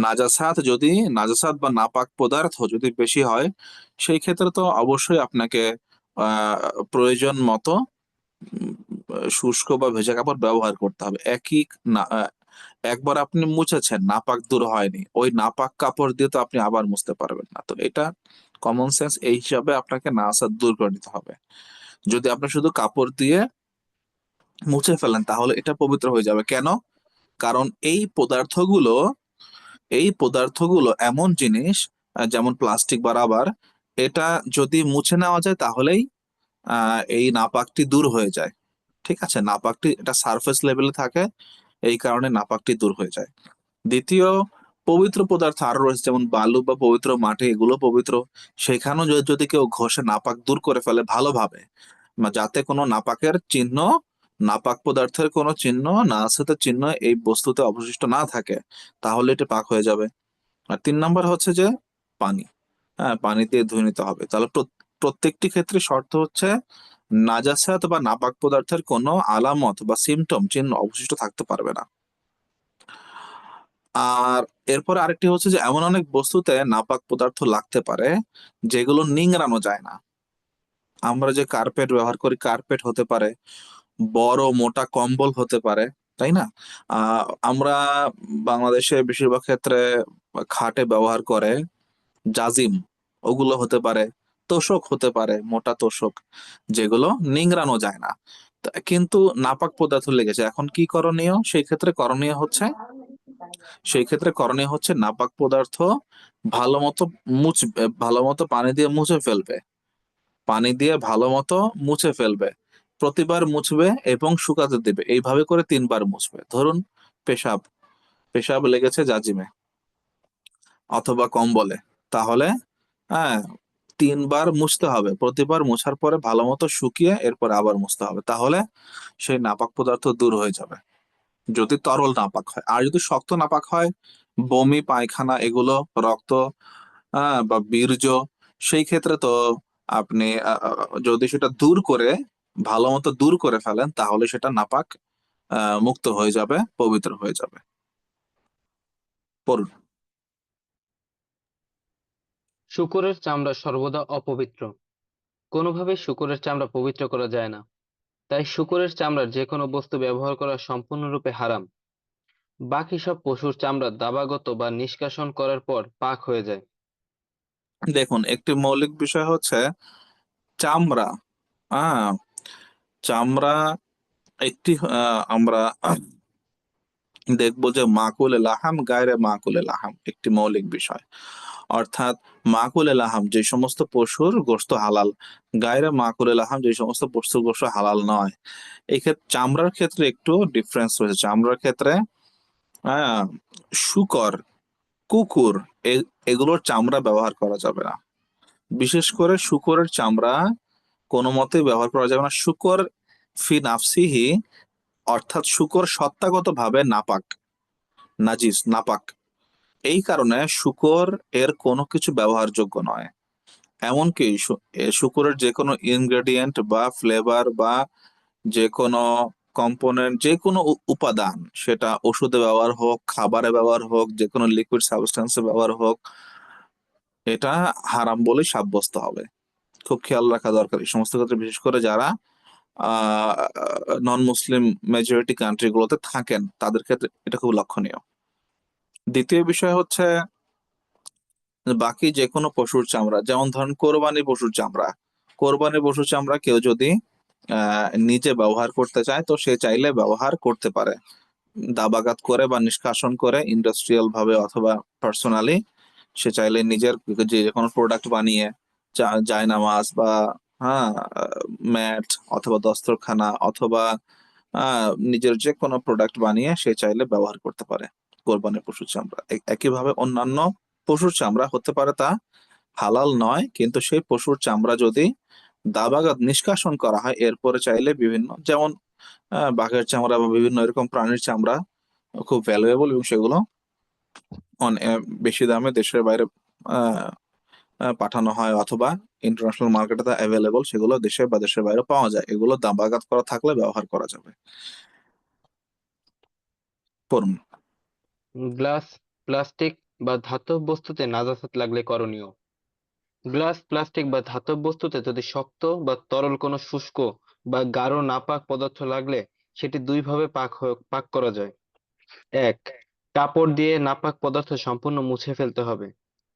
নাজাসাত বা নাপাক পদার্থ যদি বেশি হয়, সেই ক্ষেত্রে তো অবশ্যই আপনাকে আহ প্রয়োজন মতো উম, শুষ্ক বা ভেজা কাপড় ব্যবহার করতে হবে। না একবার আপনি মুছেছেন, নাপাক দূর হয়নি, ওই নাপাক কাপড় দিয়ে তো আপনি আবার মুছতে পারবেন না। তো এটা কমন সেন্স, এই হিসাবে আপনাকে নাজাসাত দূর করে নিতে হবে। যদি আপনি শুধু কাপড় দিয়ে মুছে ফেলেন, তাহলে এটা পবিত্র হয়ে যাবে। কেন? কারণ এই পদার্থগুলো এমন জিনিস, যেমন প্লাস্টিক বা রাবার, এটা যদি মুছে নেওয়া যায় তাহলেই এই নাপাকটি দূর হয়ে যায়। ঠিক আছে, নাপাকটি এটা সারফেস লেভেলে থাকে, এই কারণে নাপাকটি দূর হয়ে যায়। দ্বিতীয়, পবিত্র পদার্থ আরো রয়েছে, যেমন বালু বা পবিত্র মাটি, এগুলো পবিত্র। সেখানেও যদি কেউ ঘষে নাপাক দূর করে ফেলে ভালোভাবে, যাতে কোনো নাপাকের চিহ্ন, নাপাক পদার্থের কোনো চিহ্ন, নাজাসাতের চিহ্ন এই বস্তুতে অবশিষ্ট না থাকে, তাহলে এটা পাক হয়ে যাবে। আর 3 নম্বর হচ্ছে যে পানি। হ্যাঁ, পানি দিয়ে ধুয়ে নিতে হবে। তাহলে প্রত্যেকটি ক্ষেত্রে শর্ত হচ্ছে নাজাসাত বা নাপাক পদার্থের কোনো আলামত বা সিমটম, চিহ্ন অবশিষ্ট থাকতে পারবে না। আর এরপর আরেকটি হচ্ছে যে এমন অনেক বস্তুতে নাপাক পদার্থ লাগতে পারে যেগুলো নিংড়ানো যায় না। আমরা যে কার্পেট ব্যবহার করি, কার্পেট হতে পারে, বড় মোটা কম্বল হতে পারে, তাই না? আমরা বাংলাদেশে বেশিরভাগ ক্ষেত্রে খাটে ব্যবহার করে জাজিম, ওগুলো হতে পারে, তোশক হতে পারে, মোটা তোশক, যেগুলো নিংড়ানো যায় না। কিন্তু নাপাক পদার্থ লেগেছে, এখন কি করণীয়? সেই ক্ষেত্রে করণীয় হচ্ছে নাপাক পদার্থ ভালো মতো ভালো মতো পানি দিয়ে মুছে ফেলবে। পানি দিয়ে ভালো মতো মুছে ফেলবে, প্রতিবার মুছবে এবং শুকাতে দেবে। এইভাবে করে 3 বার মুছবে। ধরুন পেশাব পেশাব লেগেছে জাজিমে অথবা কম্বলে, তাহলে হ্যাঁ 3 বার মুছতে হবে। প্রতিবার মোছার পরে ভালো মতো শুকিয়ে এরপর আবার মুছতে হবে, তাহলে সেই নাপাক পদার্থ দূর হয়ে যাবে, যদি তরল নাপাক হয়। আর যদি শক্ত নাপাক হয়, বমি পায়খানা এগুলো, রক্ত, বা বীর্য, সেই ক্ষেত্রে তো আপনি যদি সেটা দূর করে, ভালো মতো দূর করে ফেলেন, তাহলে সেটা নাপাক মুক্ত হয়ে যাবে, পবিত্র হয়ে যাবে। পড়ুন। শূকরের চামড়া সর্বদা অপবিত্র। কোনোভাবেই শূকরের চামড়া পবিত্র করা যায় না, তাই শূকরের চামড়ার যে কোনো বস্তু ব্যবহার করা সম্পূর্ণরূপে হারাম। বাকি সব পশুর চামড়া দাবাগত বা নিষ্কাশন করার পর পাক হয়ে যায়। দেখুন, একটি মৌলিক বিষয় হচ্ছে চামড়া। হ্যাঁ, চামড়া একটি আমরা দেখবো যে মাকুল লাহাম গায়রে মাকুল লাহাম একটি মৌলিক বিষয়। অর্থাৎ মাকুল লাহাম যে সমস্ত পশুর গোশত হালাল, গায়রে মাকুল লাহাম যে সমস্ত পশুর গোশত হালাল নয়। এই ক্ষেত্রে চামড়ার ক্ষেত্রে একটু ডিফারেন্স রয়েছে। চামড়ার ক্ষেত্রে আহ শূকর, কুকুর, এগুলোর চামড়া ব্যবহার করা যাবে না। বিশেষ করে শূকরের চামড়া কোনো মতেই ব্যবহার করা যাবে না। শূকর ফি নাফসিহি, অর্থাৎ শূকর সত্তাগত ভাবে নাপাক, নাজিস, নাপাক। এই কারণে শূকর এর কোনো কিছু ব্যবহারযোগ্য নয়। এমনকি শূকরের যে কোনো ইনগ্রেডিয়েন্ট বা ফ্লেভার বা যে কোনো কম্পোনেন্ট, যে কোনো উপাদান, সেটা ওষুধে ব্যবহার হোক, খাবারে ব্যবহার হোক, যে কোনো লিকুইড সাবস্টেন্সে ব্যবহার হোক, এটা হারাম বলে সাব্যস্ত হবে। খুব খেয়াল রাখা দরকার এই সমস্ত ক্ষেত্রে, বিশেষ করে যারা নন মুসলিম মেজরিটি কান্ট্রি গুলোতে থাকেন, তাদের ক্ষেত্রে এটা খুব লক্ষণীয়। দ্বিতীয় বিষয় হচ্ছে বাকি যে কোনো পশুর চামড়া, যেমন ধরেন কোরবানি পশুর চামড়া কেউ যদি নিজে ব্যবহার করতে চায়, তো সে চাইলে ব্যবহার করতে পারে, দাবাগাত করে বা নিষ্কাশন করে, ইন্ডাস্ট্রিয়াল ভাবে অথবা পার্সোনালি। সে চাইলে নিজের যে কোনো প্রোডাক্ট বানিয়ে, জায়নামাজ বা হ্যাঁ ম্যাট অথবা দস্তরখানা অথবা নিজের যে কোনো প্রোডাক্ট বানিয়ে সে চাইলে ব্যবহার করতে পারে কোরবানির পশুর চামড়া। একইভাবে অন্যান্য পশুর চামড়া হতে পারে তা হালাল নয়, কিন্তু সেই পশুর চামড়া যদি দাবাগাত নিষ্কাশন করা হয়, এরপরে চাইলে বিভিন্ন, যেমন বাঘের চামড়া বা বিভিন্ন এরকম প্রাণীর চামড়া খুব ভ্যালুয়েবল, এবং সেগুলো বেশি দামে দেশের বাইরে আহ, পাঠানো হয়, অথবা ইন্টারন্যাশনাল মার্কেটে তা অ্যাভেলেবল, সেগুলো দেশে বা দেশের বাইরে পাওয়া যায়। এগুলো দাবাগাত করা থাকলে ব্যবহার করা যাবে। পড়ুন। গ্লাস, প্লাস্টিক বা ধাতব বস্তুতে নাজাসাত লাগলে করণীয়। গ্লাস, প্লাস্টিক বা ধাতব বস্তুতে যদি শক্ত বা তরল কোনো শুষ্ক বা গাঢ় নাপাক পদার্থ লাগলে সেটি দুইভাবে পাক করা যায়। ১. কাপড় দিয়ে নাপাক পদার্থ সম্পূর্ণ মুছে ফেলতে হবে,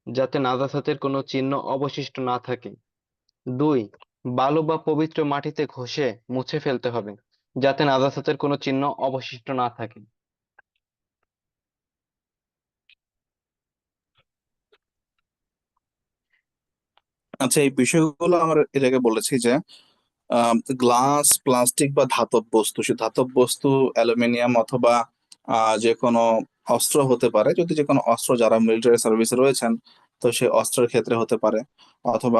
যাতে নাজাসাতের কোনো চিহ্ন অবশিষ্ট না থাকে। ২. বালু বা পবিত্র মাটিতে ঘষে মুছে ফেলতে হবে, যাতে নাজাসাতের কোনো চিহ্ন অবশিষ্ট না থাকে। আচ্ছা, এই বিষয়গুলো আমরা এর আগে বলেছি যে গ্লাস, প্লাস্টিক বা ধাতব বস্তু, সে ধাতব বস্তু অ্যালুমিনিয়াম অথবা যে কোনো অস্ত্র হতে পারে, যদি যে কোনো অস্ত্র, যারা মিলিটারি সার্ভিসে রয়েছেন তো সেই অস্ত্রের ক্ষেত্রে হতে পারে, অথবা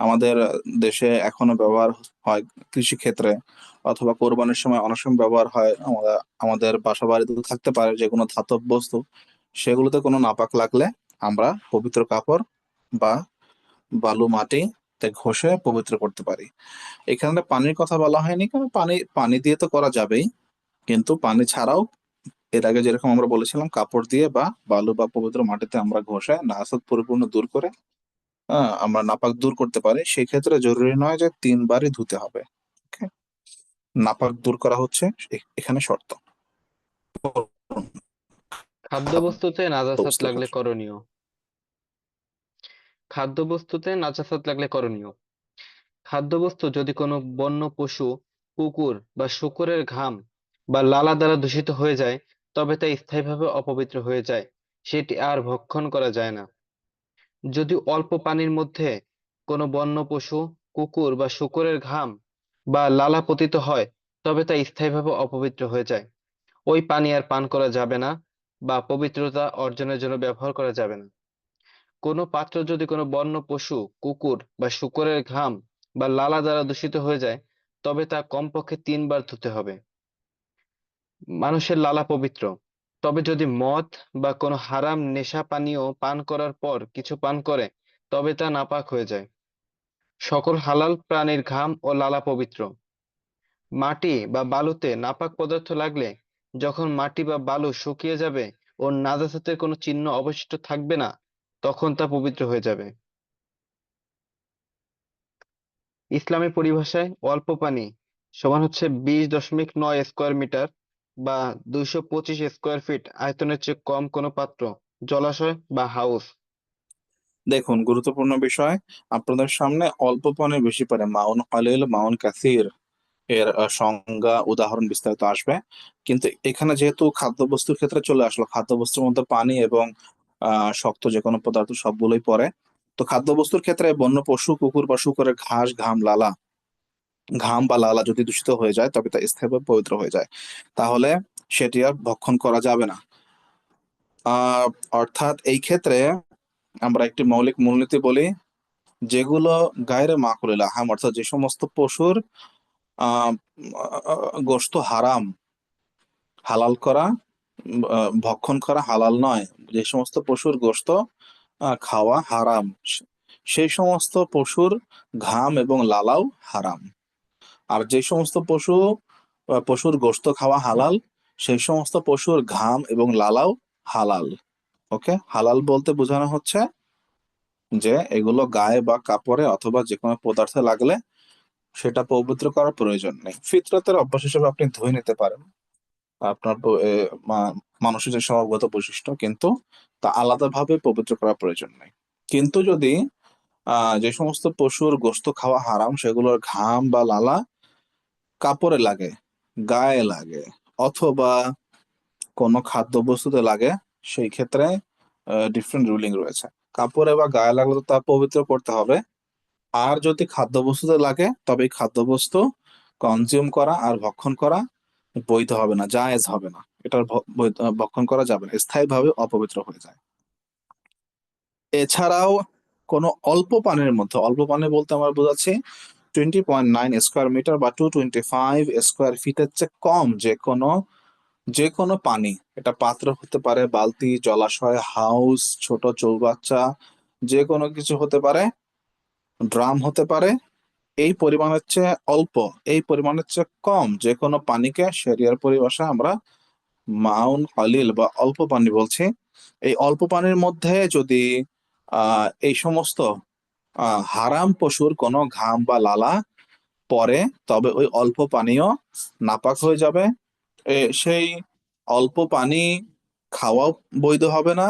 আমাদের দেশে এখনো ব্যবহার হয় কৃষি ক্ষেত্রে, অথবা কোরবানির সময় অনেক সময় ব্যবহার হয়, আমাদের বাসা বাড়িতে থাকতে পারে যে কোনো ধাতব বস্তু, সেগুলোতে কোনো নাপাক লাগলে আমরা পবিত্র কাপড় বা বালু মাটিতে ঘষে পবিত্র করতে পারি। এখানে পানির কথা বলা হয়নি, কারণ পানি পানি দিয়ে তো করা যাবেই, কিন্তু পানি ছাড়াও এর আগে যেরকম আমরা বলেছিলাম কাপড় দিয়ে বা বালু বা পবিত্র মাটিতে আমরা ঘষে নাজাত পরিপূর্ণ দূর করে আমরা নাপাক দূর করতে পারি। সেই ক্ষেত্রে জরুরি নয় যে 3 বারই ধুতে হবে। Okay? নাপাক দূর করা হচ্ছে এখানে শর্ত। খাদ্যবস্তুতে নাজাসাত খাদ্যবস্তুর লাগলে ক্ষেত্রে করণীয়। খাদ্যবস্তুতে নাজাসাত লাগলে করণীয়। খাদ্যবস্তু যদি কোনো বন্য পশু, কুকুর বা শূকরের ঘাম বা লালা দ্বারা দূষিত হয়ে যায়, তবে তা স্থায়ীভাবে অপবিত্র হয়ে যায়, সেটি আর ভক্ষণ করা যায় না। যদি অল্প পানির মধ্যে কোনো বন্য পশু, কুকুর বা শূকরের ঘাম বা লালা পতিত হয়, তবে তা স্থায়ীভাবে অপবিত্র হয়ে যায়। ওই পানি আর পান করা যাবে না বা পবিত্রতা অর্জনের জন্য ব্যবহার করা যাবে না। কোনো পাত্র যদি কোনো বন্য পশু, কুকুর বা শূকরের ঘাম বা লালা দ্বারা দূষিত হয়ে যায়, তবে তা কমপক্ষে 3 বার ধুতে হবে। মানুষের লালা পবিত্র, তবে যদি মদ বা কোনো হারাম নেশা পানীয় পান করার পর কিছু পান করে, তবে তা নাপাক হয়ে যায়। সকল হালাল প্রাণীর ঘাম ও লালা পবিত্র। মাটি বা বালুতে নাপাক পদার্থ লাগলে, যখন মাটি বা বালু শুকিয়ে যাবে ও নাজাসাতের কোনো চিহ্ন অবশিষ্ট থাকবে না, তখন তা পবিত্র হয়ে যাবে। ইসলামী পরিভাষায় অল্প পানি সমান হচ্ছে 20.9 স্কয়ার মিটার বা 225 স্কয়ার ফিট আয়তনের চেয়ে কম কোনো পাত্র, জলাশয় বা হাউস। দেখুন, গুরুত্বপূর্ণ বিষয় আপনাদের সামনে। অল্প পানি বেশি পারে, মাউন কলিল মাউন কাসির এর সংজ্ঞা উদাহরণ বিস্তারিত আসবে। কিন্তু এখানে যেহেতু খাদ্যবস্তুর ক্ষেত্রে চলে আসলো, খাদ্যবস্তুর মধ্যে পানি এবং শক্ত যে কোনো পদার্থ সবগুলোই পড়ে। তো খাদ্যবস্তুর ক্ষেত্রে বন্য পশু, কুকুর বা শুকরের ঘাম বা লালা যদি দূষিত হয়ে যায়, তবে তা স্থায়ীভাবে পবিত্র হয়ে যায়, তাহলে সেটি আর ভক্ষণ করা যাবে না। আহ অর্থাৎ এই ক্ষেত্রে আমরা একটি মৌলিক মূলনীতি বলি, যেগুলো গায়রে মাকুলিল আহাম, অর্থাৎ যে সমস্ত পশুর আহ গোশত হারাম, হালাল করা ভক্ষণ করা হালাল নয়, যে সমস্ত পশুর গোশত খাওয়া হারাম, সেই সমস্ত পশুর ঘাম এবং লালাও হারাম। আর যে সমস্ত পশুর গোশত খাওয়া হালাল, সেই সমস্ত পশুর ঘাম এবং লালাও হালাল। ওকে, হালাল বলতে বোঝানো হচ্ছে যে এগুলো গায়ে বা কাপড়ে অথবা যে কোনো পদার্থে লাগলে সেটা পবিত্র করার প্রয়োজন নেই। ফিতরতের অভ্যাস হিসেবে আপনি ধুয়ে নিতে পারেন, আপনার মানুষের যে স্বভাবগত বৈশিষ্ট্য, কিন্তু তা আলাদাভাবে পবিত্র করার প্রয়োজন নেই। কিন্তু যদি যে সমস্ত পশুর গোশত খাওয়া হারাম, সেগুলোর ঘাম বা লালা কাপড়ে লাগে, গায়ে লাগে, অথবা কোনো খাদ্যবস্তুতে লাগে, সেই ক্ষেত্রে ডিফারেন্ট রুলিং রয়েছে। কাপড়ে বা গায়ে লাগলে তো তা পবিত্র করতে হবে। আর যদি খাদ্যবস্তুতে লাগে, তবে এই খাদ্যবস্তু কনজিউম করা আর ভক্ষণ করা বৈধ হবে না, জায়েজ হবে না, এটার ভক্ষণ করা যাবে না, স্থায়ীভাবে অপবিত্র হয়ে যায়। এছাড়াও কোনো অল্প পানির মধ্যে, অল্প পানি বলতে আমরা বোঝাচ্ছি 20.9 স্কয়ার মিটার বা 225 স্কয়ার ফিটের চেয়ে কম যে কোনো পানি, এটা পাত্র হতে পারে, বালতি, জলাশয়, হাউস, ছোট চৌবাচ্চা, যে কোনো কিছু হতে পারে, ড্রাম হতে পারে, এই পরিমাণের চেয়ে অল্প, এই পরিমাণের চেয়ে কম যে কোনো পানিকে শরিয়ার পরিভাষায় আমরা মাউন কলিল বা অল্প পানি বলছি। এই অল্প পানির মধ্যে যদি এই সমস্ত হারাম পশুর কোনো ঘাম বা লালা পড়ে, তবে ওই অল্প পানিও নাপাক হয়ে যাবে। সেই অল্প পানি খাওয়াও বৈধ হবে না,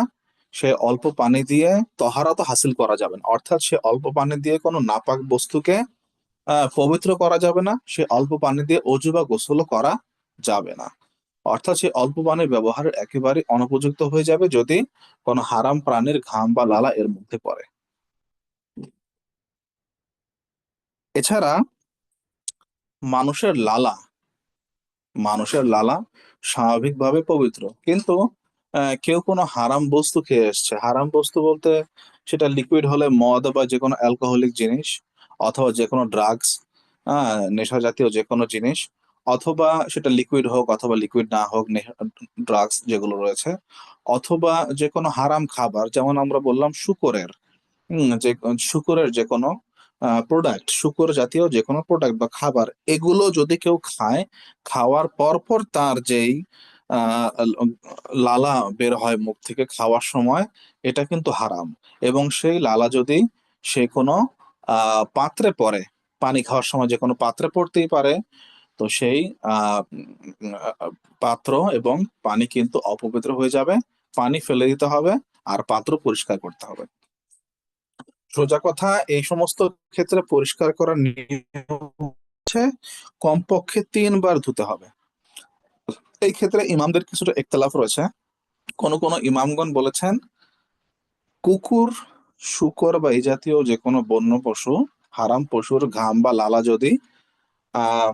সে অল্প পানি দিয়ে তহারাত হাসিল করা যাবে না, অর্থাৎ সে অল্প পানি দিয়ে কোনো নাপাক বস্তুকে পবিত্র করা যাবে না, সে অল্প পানি দিয়ে অজু বা গোসলও করা যাবে না। অর্থাৎ সে অল্প পানির ব্যবহারের একেবারে অনুপযুক্ত হয়ে যাবে যদি কোনো হারাম প্রাণীর ঘাম বা লালা এর মধ্যে পড়ে। এছাড়া মানুষের লালা মানুষের লালা স্বাভাবিকভাবে পবিত্র, কিন্তু কেউ কোনো হারাম বস্তু খেয়ে এসছে। হারাম বস্তু বলতে সেটা লিকুইড হলে মদ বা যে কোনো অ্যালকোহলিক জিনিস, অথবা যে কোনো ড্রাগস, নেশা জাতীয় যে কোনো জিনিস, অথবা সেটা লিকুইড হোক অথবা লিকুইড না হোক, ড্রাগস যেগুলো রয়েছে, অথবা যে কোনো হারাম খাবার, যেমন আমরা বললাম শুকরের, যে শুকরের যে কোনো প্রোডাক্ট, শুকর জাতীয় যে কোনো প্রোডাক্ট বা খাবার, এগুলো যদি কেউ খায়, খাওয়ার পর পর তার যেই আহ, লালা বের হয় মুখ থেকে খাওয়ার সময়, এটা কিন্তু হারাম। এবং সেই লালা যদি সে কোনো পাত্রে পড়ে, পানি খাওয়ার সময় যে কোনো পাত্রে পড়তেই পারে, তো সেই পাত্র এবং পানি কিন্তু অপবিত্র হয়ে যাবে। পানি ফেলে দিতে হবে আর পাত্র পরিষ্কার করতে হবে। সোজা কথা, এই সমস্ত ক্ষেত্রে পরিষ্কার করার নিয়ম হচ্ছে কমপক্ষে 3 বার ধুতে হবে। এই ক্ষেত্রে ইমামদের কিছুটা ইখতিলাফ রয়েছে। কোন কোন ইমামগণ বলেছেন কুকুর, শূকর বা এই জাতীয় যে কোনো বন্য পশু, হারাম পশুর ঘাম বা লালা যদি আহ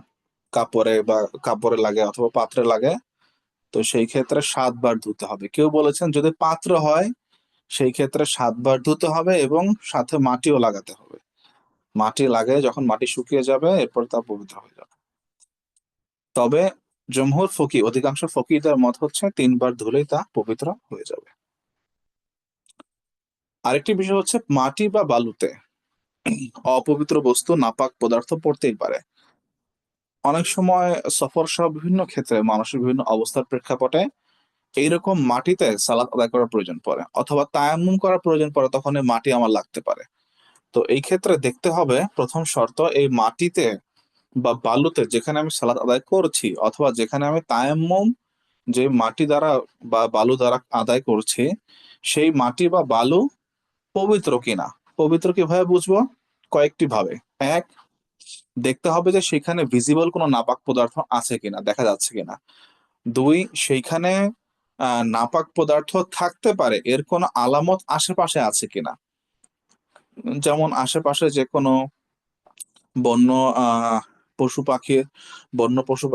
কাপড়ে লাগে অথবা পাত্রে লাগে, তো সেই ক্ষেত্রে 7 বার ধুতে হবে। কেউ বলেছেন যদি পাত্র হয় সেই ক্ষেত্রে 7 বার ধুতে হবে এবং সাথে মাটিও লাগাতে হবে। মাটি লাগে, যখন মাটি শুকিয়ে যাবে এরপর তা পবিত্র হয়ে যাবে। তবে জমহুর ফকি, অধিকাংশ ফকিহদের মত হচ্ছে 3 বার ধুলেই তা পবিত্র হয়ে যাবে। আরেকটি বিষয় হচ্ছে মাটি বা বালুতে অপবিত্র বস্তু, নাপাক পদার্থ পড়তেই পারে। অনেক সময় সফর সহ বিভিন্ন ক্ষেত্রে মানুষের বিভিন্ন অবস্থার প্রেক্ষাপটে এইরকম মাটিতে সালাত আদায় করার প্রয়োজন পড়ে অথবা তায়াম্মুম করার প্রয়োজন পড়ে, তখন এই মাটি আমার লাগতে পারে। তো এই ক্ষেত্রে দেখতে হবে, প্রথম শর্ত, এই মাটিতে বা বালুতে যেখানে আমি সালাত আদায় করছি অথবা যেখানে আমি তায়াম্মুম যে মাটি দ্বারা বা বালু দ্বারা আদায় করছি, সেই মাটি বা বালু পবিত্র কিনা। পবিত্র কিভাবে বুঝবো? কয়েকটি ভাবে। এক, দেখতে হবে যে সেখানে ভিজিবল কোনো নাপাক পদার্থ আছে কিনা, দেখা যাচ্ছে কিনা। দুই, সেইখানে নাপাক পদার্থ থাকতে পারে এর কোনো আলামত আশেপাশে আছে কিনা। যেমন আশেপাশে যে কোনো বন্য আহ পশু পাখির, বন্য পশু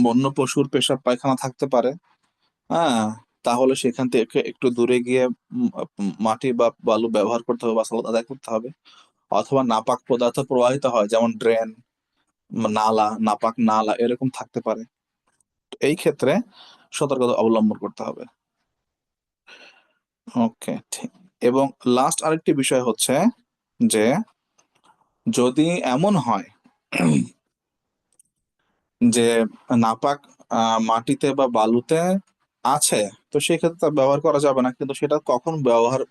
বন্য পশুর পেশাব পায়খানা থাকতে পারে। হ্যাঁ, তাহলে সেখান থেকে একটু দূরে গিয়ে মাটি বা বালু ব্যবহার করতে হবে বা সালাত আদায় করতে হবে। অথবা নাপাক পদার্থ প্রবাহিত হয়, যেমন ড্রেন, নালা, নাপাক নালা এরকম থাকতে পারে। এই ক্ষেত্রে সতর্কতা অবলম্বন করতে হবে। ওকে, ঠিক। এবং লাস্ট আরেকটি বিষয় হচ্ছে যে যদি এমন হয় যে নাপাক মাটিতে বা বালুতে আছে, তো সেক্ষেত্রে তা ব্যবহার করা যাবে না। কিন্তু সেটা কখন ব্যবহার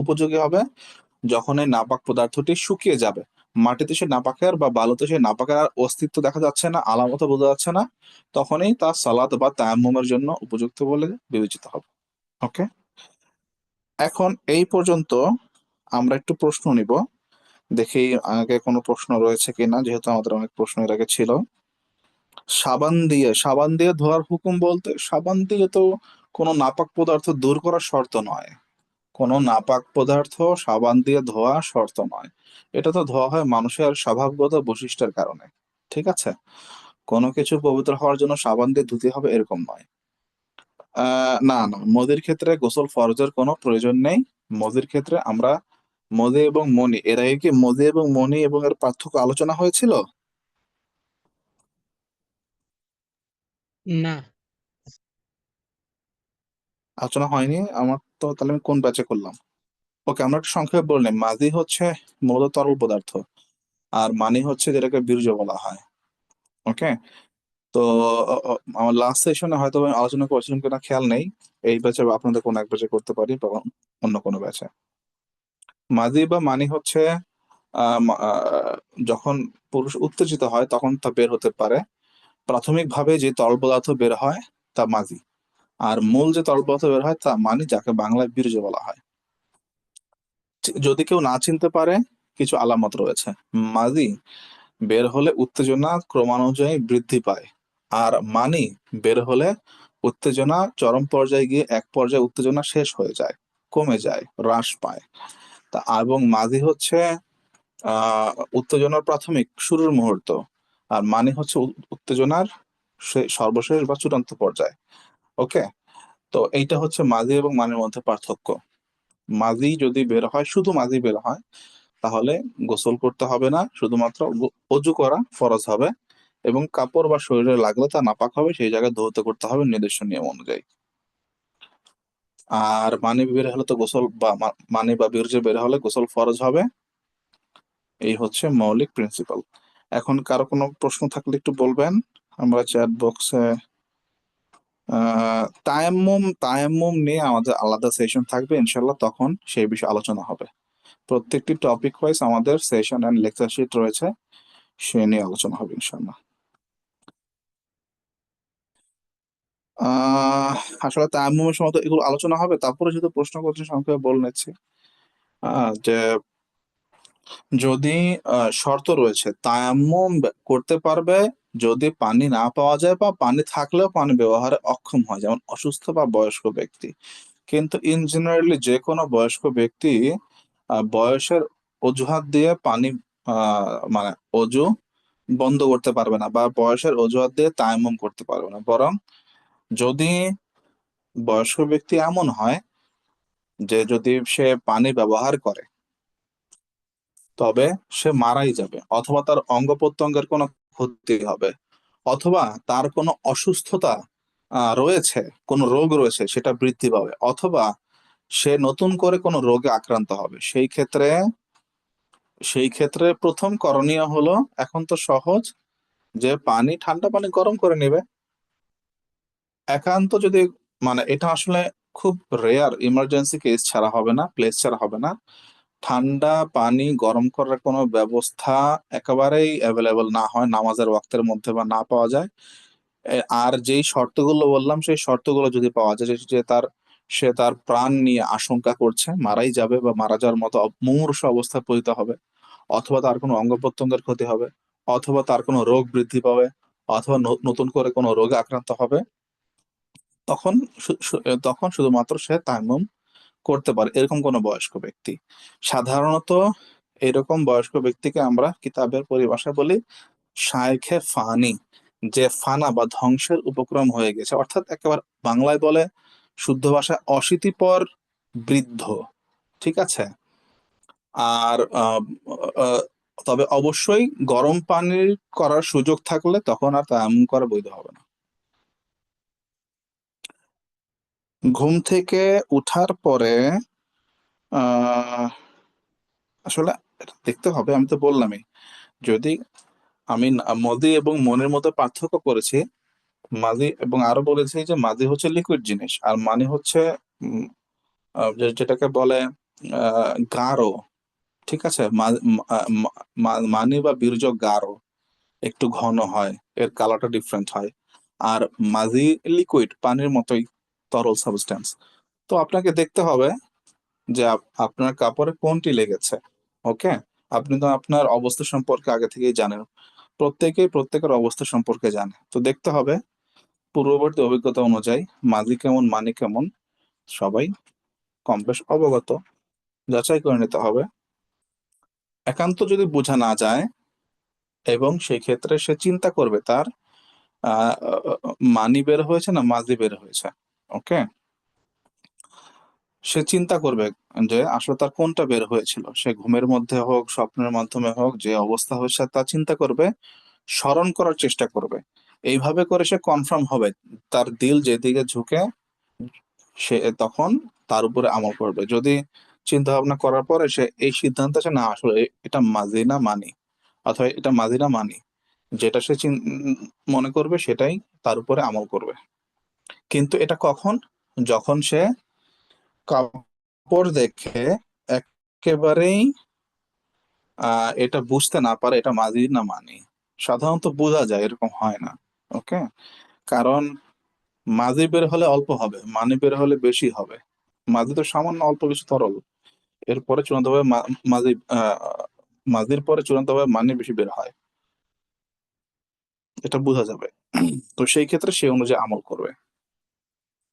উপযোগী হবে? যখন এই নাপাক পদার্থটি শুকিয়ে যাবে, মাটিতে সে নাপাকের বা বালুতে সে নাপাকের আর অস্তিত্ব দেখা যাচ্ছে না, আলামত বোঝা যাচ্ছে না, তখনই তা সালাত বা তায়াম্মুমের জন্য উপযুক্ত বলে বিবেচিত হবে। ওকে, এখন এই পর্যন্ত আমরা একটু প্রশ্ন নিব, দেখি আগে কোনো প্রশ্ন রয়েছে কিনা, যেহেতু আমাদের অনেক প্রশ্ন এর আগে ছিল। সাবান দিয়ে ধোয়ার হুকুম বলতে, সাবান দিয়ে তো কোনো নাপাক পদার্থ দূর করার শর্ত নয়। কোনো নাপাক পদার্থ সাবান দিয়ে ধোয়া শর্ত নয়। এটা তো ধোয়া হয় মানুষের স্বভাবগত বৈশিষ্ট্যের কারণে। ঠিক আছে, কোনো কিছু পবিত্র হওয়ার জন্য সাবান দিয়ে ধুতে হবে এরকম নয়। না না, মদের ক্ষেত্রে গোসল ফরজের কোনো প্রয়োজন নেই। মদের ক্ষেত্রে আমরা মদে এবং মনি, এর আগে কি মদে এবং মনি এবং এর পার্থক্য আলোচনা হয়েছিল? না। আলোচনা হয়নি আমার তো, তাহলে আমি কোন ব্যাচে করলাম? ওকে, আমরা একটু সংক্ষেপে বললাম, মাজি হচ্ছে মূলত তরল পদার্থ, আর মানি হচ্ছে যেটাকে বীর্য বলা হয়। ওকে, তো আমার লাস্ট সেশনে হয়তো আমি আলোচনা করেছিলাম কিনা খেয়াল নেই। এই ব্যাচে বা আপনাদের কোন এক ব্যাচে করতে পারি বা অন্য কোনো ব্যাচে। মাজি বা মানি হচ্ছে যখন পুরুষ উত্তেজিত হয় তখন তা বের হতে পারে। প্রাথমিকভাবে যে তরল পদার্থ বের হয় তা মাজি, আর মূল যে তরল পদার্থ বের হয় তা মানি, যাকে বাংলায় বীর্য বলা হয়। যদি কেউ না চিনতে পারে, কিছু আলামত রয়েছে। মাজি বের হলে উত্তেজনা ক্রমানুযায়ী বৃদ্ধি পায়, আর মানি বের হলে উত্তেজনা চরম পর্যায়ে গিয়ে এক পর্যায়ে উত্তেজনা শেষ হয়ে যায়, কমে যায়, হ্রাস পায়। তা এবং মাঝি হচ্ছে উত্তেজনার প্রাথমিক শুরুর মুহূর্ত, আর মানি হচ্ছে উত্তেজনার সর্বশেষ বা চূড়ান্ত পর্যায়ে। ওকে, তো এইটা হচ্ছে মাজি এবং মানির মধ্যে পার্থক্য। মাজি যদি বের হয়, শুধু মাজি বের হয়, তাহলে গোসল করতে হবে না, শুধুমাত্র অজু করা ফরজ হবে, এবং কাপড় বা শরীরে লাগলে তা নাপাক হবে, সেই জায়গায় ধৌত করতে হবে নির্দিষ্ট নিয়ম অনুযায়ী। আর মানি বের হলে তো গোসল বা মানি বা বীর্য বের হলে গোসল ফরজ হবে। এই হচ্ছে মৌলিক প্রিন্সিপাল। এখন কারো কোনো প্রশ্ন থাকলে একটু বলবেন, আমরা চ্যাট বক্সে। তায়াম্মুম নিয়ে আমাদের আলাদা সেশন থাকবে ইনশাল্লাহ, তখন সেই বিষয়ে আলোচনা হবে। প্রত্যেকটি টপিক ওয়াইজ আমাদের সেশন এন্ড লেকচার শিট রয়েছে, সে নিয়ে আলোচনা হবে ইনশাল্লাহ। আহ আসলে তায়াম্মুমের সময় তো এগুলো আলোচনা হবে, তারপরে যেহেতু প্রশ্ন করছে সংক্ষেপে বলে নিচ্ছি। যে যদি শর্ত রয়েছে, তায়াম্মুম করতে পারবে যদি পানি না পাওয়া যায় বা পানি থাকলেও পানি ব্যবহারে অক্ষম হয়, যেমন অসুস্থ বা বয়স্ক ব্যক্তি। কিন্তু ইন জেনারেলি যে কোনো বয়স্ক ব্যক্তি বয়সের অজুহাত দিয়ে পানি মানে অজু বন্ধ করতে পারবে না, বা বয়সের অজুহাত দিয়ে তায়াম্মুম করতে পারবে না। বরং যদি বয়স্ক ব্যক্তি এমন হয় যে যদি সে পানি ব্যবহার করে, তবে সে মারাই যাবে, অথবা তার অঙ্গ প্রত্যঙ্গের কোনো ক্ষতি হবে, অথবা তার কোনো অসুস্থতা রয়েছে, কোনো রোগ রয়েছে সেটা বৃদ্ধি পাবে, অথবা সে নতুন করে কোনো রোগে আক্রান্ত হবে। সেই ক্ষেত্রে প্রথম করণীয় হলো, এখন তো সহজ, যে পানি, ঠান্ডা পানি গরম করে নেবে। একান্ত যদি মানে এটা আসলে খুব রেয়ার ইমার্জেন্সি কেস ছাড়া হবে না, প্লেস ছাড়া হবে না, ঠান্ডা পানি গরম করার কোনো ব্যবস্থা একেবারেই অ্যাভেলেবল না হয়, নামাজের ওয়াক্তের মধ্যে বা না পাওয়া যায়, আর যেই শর্তগুলো বললাম সেই শর্তগুলো যদি পাওয়া যায়, সে তার প্রাণ নিয়ে আশঙ্কা করছে, মারাই যাবে বা মারা যাওয়ার মতো মুমূর্ষু অবস্থায় পতিত হবে, অথবা তার কোনো অঙ্গ প্রত্যঙ্গের ক্ষতি হবে, অথবা তার কোনো রোগ বৃদ্ধি পাবে, অথবা নতুন করে কোনো রোগে আক্রান্ত হবে, তখন তখন শুধুমাত্র সে তায়াম্মুম করতে পারে, এরকম কোনো বয়স্ক ব্যক্তি। সাধারণত এরকম বয়স্ক ব্যক্তিকে আমরা কিতাবের পরিভাষায় বলি শায়খে ফানি, যে ফানা বা ধ্বংসের উপক্রম হয়ে গেছে, অর্থাৎ একেবারে বাংলায় বলে শুদ্ধ ভাষায় অশীতিপর বৃদ্ধ। ঠিক আছে। আর আহ, তবে অবশ্যই গরম পানির করার সুযোগ থাকলে তখন আর তায়াম্মুম করা বৈধ হবে না। ঘুম থেকে উঠার পরে আহ আসলে এটা দেখতে হবে, আমি তো বললামই, যদি আমি মদি এবং মনের মধ্যে পার্থক্য করেছি। মাদি, এবং আরো বলেছি যে মাদি হচ্ছে লিকুইড জিনিস, আর মানি হচ্ছে যেটাকে বলে গাঢ়। ঠিক আছে। মানি বা বীর্য গাঢ়, একটু ঘন হয়, এর কালারটা ডিফারেন্ট হয়। আর মাজি লিকুইড, পানির মতোই তরল সাবস্টেন্স। তো আপনাকে দেখতে হবে যে আপনার কাপড়ে কোনটি লেগেছে। ওকে, আপনি তো আপনার অবস্থা সম্পর্কে আগে থেকেই জানেন, প্রত্যেকেই প্রত্যেকের অবস্থা সম্পর্কে জানে। তো দেখতে হবে পূর্ববর্তী অভিজ্ঞতা অনুযায়ী মাজি কেমন, মানি কেমন, সবাই কম বেশ অবগত, যাচাই করে নিতে হবে। একান্ত যদি বোঝা না যায়, এবং সেই ক্ষেত্রে সে চিন্তা করবে তার আহ মানি বের হয়েছে না মাজি বের হয়েছে। ওকে, সে চিন্তা করবে যে আসলে তার কোনটা বের হয়েছিল, সে ঘুমের মধ্যে হোক, স্বপ্নের মাধ্যমে হোক, যে অবস্থা হয়েছে তা চিন্তা করবে, স্মরণ করার চেষ্টা করবে। এইভাবে করে সে কনফার্ম হবে, তার দিল যেদিকে ঝুঁকে সে তখন তার উপরে আমল করবে। যদি চিন্তা ভাবনা করার পরে সে এই সিদ্ধান্ত আসে, না আসলে এটা মাজি না মানি, অথবা এটা মাজি না মানি, যেটা সে মনে করবে সেটাই তার উপরে আমল করবে। কিন্তু এটা কখন? যখন সে কাপড় দেখে একেবারেই এটা বুঝতে না পারে এটা মাজি না মানি। সাধারণত বোঝা যায়, এরকম হয় না। ওকে, কারণ মাজি বের হলে অল্প হবে, মানি বের হলে বেশি হবে। মাজি তো সামান্য অল্প কিছু তরল, এরপরে চূড়ান্তভাবে মাজি মাজির পরে চূড়ান্তভাবে মানি বেশি বের হয়, এটা বোঝা যাবে। তো সেই ক্ষেত্রে সে অনুযায়ী আমল করবে।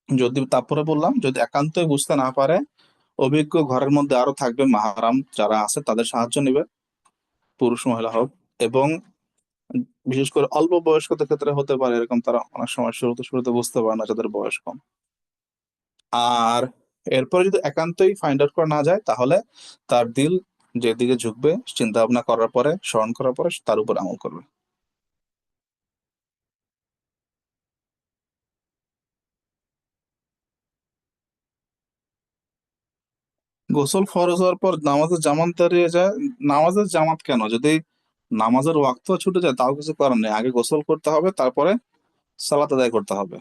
যদি, তারপরে বললাম, যদি একান্তই বুঝতে না পারে, অভিজ্ঞ ঘরের মধ্যে আরো থাকবে, মাহারাম যারা আছে তাদের সাহায্য নেবে, পুরুষ মহিলা হোক। এবং বিশেষ করে অল্প বয়স্কদের ক্ষেত্রে হতে পারে এরকম, তারা অনেক সময় শুরুতে শুরুতে বুঝতে পারে না যাদের বয়স কম। আর এরপরে যদি একান্তই ফাইন্ড আউট করা না যায়, তাহলে তার দিল যেদিকে ঝুঁকবে চিন্তা ভাবনা করার পরে, স্মরণ করার পরে তার উপর আমল করবে। গোসল ফরজ হওয়ার পর নামাজের জামাত দাঁড়িয়ে যায়। নামাজের জামাত কেন, যদি নামাজের ওয়াক্ত ছুটে যায় তাও কিছু করার নেই, আগে গোসল করতে হবে, তারপরে সালাত আদায় করতে হবে।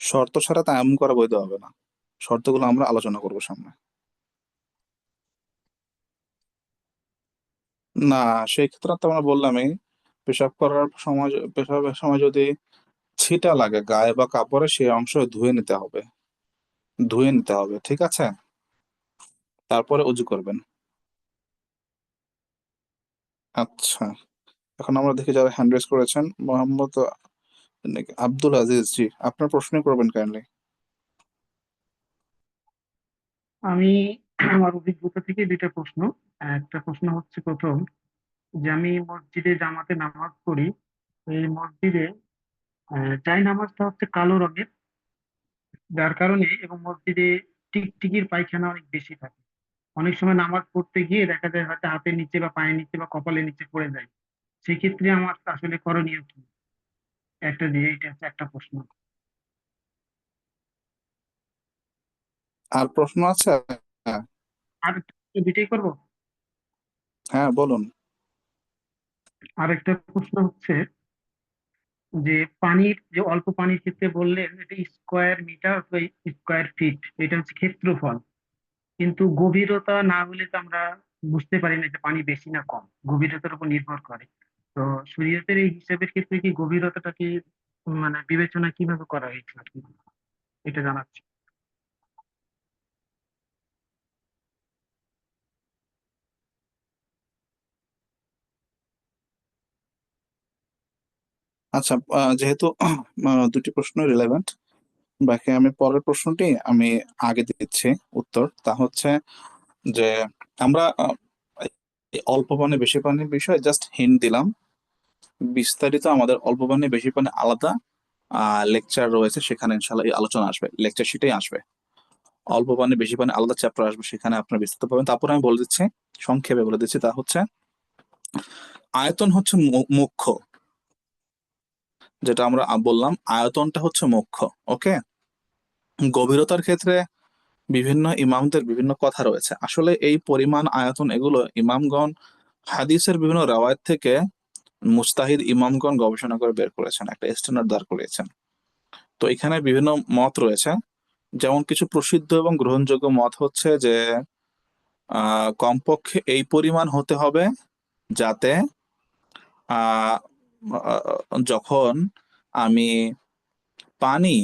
শর্ত ছাড়া তায়াম্মুম করা বৈধ হবে না। শর্তগুলো আমরা আলোচনা করবো সামনে। না, সেই ক্ষেত্রে তো আমরা বললামই, পেশাবের সময় যদি ছিটা লাগে গায়ে বা কাপড়ে, সেই অংশ ধুয়ে নিতে হবে, ঠিক আছে, তারপরে উজু করবেন। আচ্ছা, এখন আমরা দেখি যারা হ্যান্ড রেজ করেছেন। মোহাম্মদ আব্দুল আজিজ, জি আপনার প্রশ্ন করবেন কাইন্ডলি। আমি আমার অভিজ্ঞতা থেকে দুইটা প্রশ্ন। একটা প্রশ্ন হচ্ছে, প্রথম, যে আমি মসজিদে জামাতে নামাজ পড়ি। এই মসজিদে জায় নামাজটা হচ্ছে কালো রঙের, যার কারণে, এবং মসজিদে টিকটিকির পায়খানা অনেক বেশি থাকে। অনেক সময় নামাজ পড়তে গিয়ে দেখা যায় হয়তো হাতের নিচে বা পায়ের নিচে বা কপালের নিচে পড়ে যায়। সেক্ষেত্রে আমার আসলে করণীয় কি? এটা হচ্ছে একটা প্রশ্ন। আর প্রশ্ন আছে? হ্যাঁ। আর দুইটাই করবো। হ্যাঁ, বলুন। আর একটা প্রশ্ন হচ্ছে যে পানির, যে অল্প পানির ক্ষেত্রে বললেন এটা স্কোয়ার মিটার বা স্কোয়ার ফিট, এটা হচ্ছে ক্ষেত্রফল। কিন্তু গভীরতা না হলে তো আমরা বুঝতে পারি না যে পানি বেশি না কম, গভীরতার উপর নির্ভর করে। তো শরীয়তের এই হিসাবের ক্ষেত্রে কি গভীরতাটা কি মানে বিবেচনা কিভাবে করা হয়েছে আর কি, এটা জানাচ্ছি। আচ্ছা, যেহেতু দুটি প্রশ্ন রিলেভেন্ট, বাকি আমি পরের প্রশ্নটি আমি আগে দিচ্ছি উত্তর। তা হচ্ছে যে আমরা এই অল্প পানি বেশি পানির বিষয়ে জাস্ট হিন্ট দিলাম। বিস্তারিত আমাদের অল্প পানি বেশি পানি আলাদা লেকচার রয়েছে, সেখানে ইনশাল্লাহ এই আলোচনা আসবে, লেকচার শিটেই আসবে। অল্প পানি বেশি পানি আলাদা চ্যাপ্টার আসবে, সেখানে আপনারা বিস্তারিত পাবেন। তারপরে আমি বলে দিচ্ছি, সংক্ষেপে বলে দিচ্ছি, তা হচ্ছে আয়তন হচ্ছে মুখ্য। যেটা আমরা বললাম, আয়তনটা হচ্ছে মুখ্য। ওকে, গভীরতার ক্ষেত্রে বিভিন্ন ইমামদের বিভিন্ন কথা রয়েছে। আসলে এই পরিমাণ, আয়তন, এগুলো ইমামগণ হাদিসের বিভিন্ন রাওয়ায়াত থেকে মুজতাহিদ ইমামগণ গবেষণা করে বের করেছেন, একটা স্ট্যান্ডার্ড দাঁড় করিয়েছেন। তো এখানে বিভিন্ন মত রয়েছে। যেমন কিছু প্রসিদ্ধ এবং গ্রহণযোগ্য মত হচ্ছে যে কমপক্ষে এই পরিমাণ হতে হবে যাতে আহ যখন আমি পানি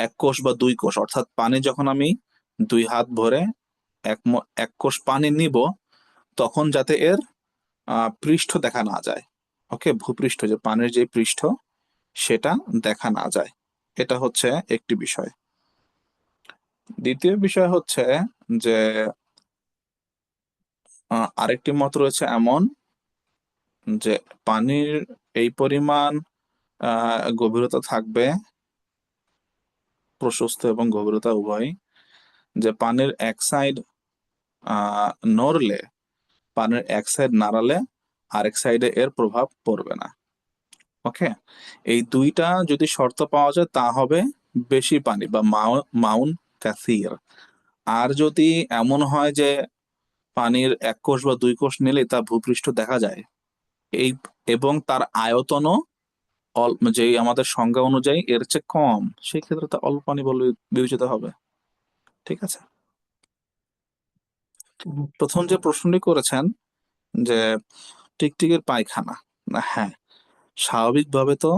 1 কোষ বা 2 কোষ, অর্থাৎ পানি যখন আমি 2 হাত ভরে 1 কোষ পানি নিব, তখন যাতে এর পৃষ্ঠ দেখা না যায়। ওকে, ভূপৃষ্ঠ, যে পানির যে পৃষ্ঠ, সেটা দেখা না যায়। এটা হচ্ছে একটি বিষয়। দ্বিতীয় বিষয় হচ্ছে যে আরেকটি মত রয়েছে এমন, যে পানির এই পরিমাণ গভীরতা থাকবে, প্রশস্ত এবং গভীরতা উভয়, যে পানির এক সাইড নড়লে, পানির এক সাইড নাড়ালে আরেক সাইডে এর প্রভাব পড়বে না। ওকে, এই দুইটা যদি শর্ত পাওয়া যায় তা হবে বেশি পানি বা মাউন কাসির। আর যদি এমন হয় যে পানির 1 কোষ বা 2 কোষ নিলে তা ভূপৃষ্ঠ দেখা যায়, এই এবং তার আয়তনও যে আমাদের সংজ্ঞা অনুযায়ী এর চেয়ে কম, সেই ক্ষেত্রে তা অল্প পানি বলে বিবেচিত হবে। ঠিক আছে। প্রথম যে প্রশ্নটি করেছেন যে টিকটিকির পায়খানা, না, হ্যাঁ, স্বাভাবিকভাবে তো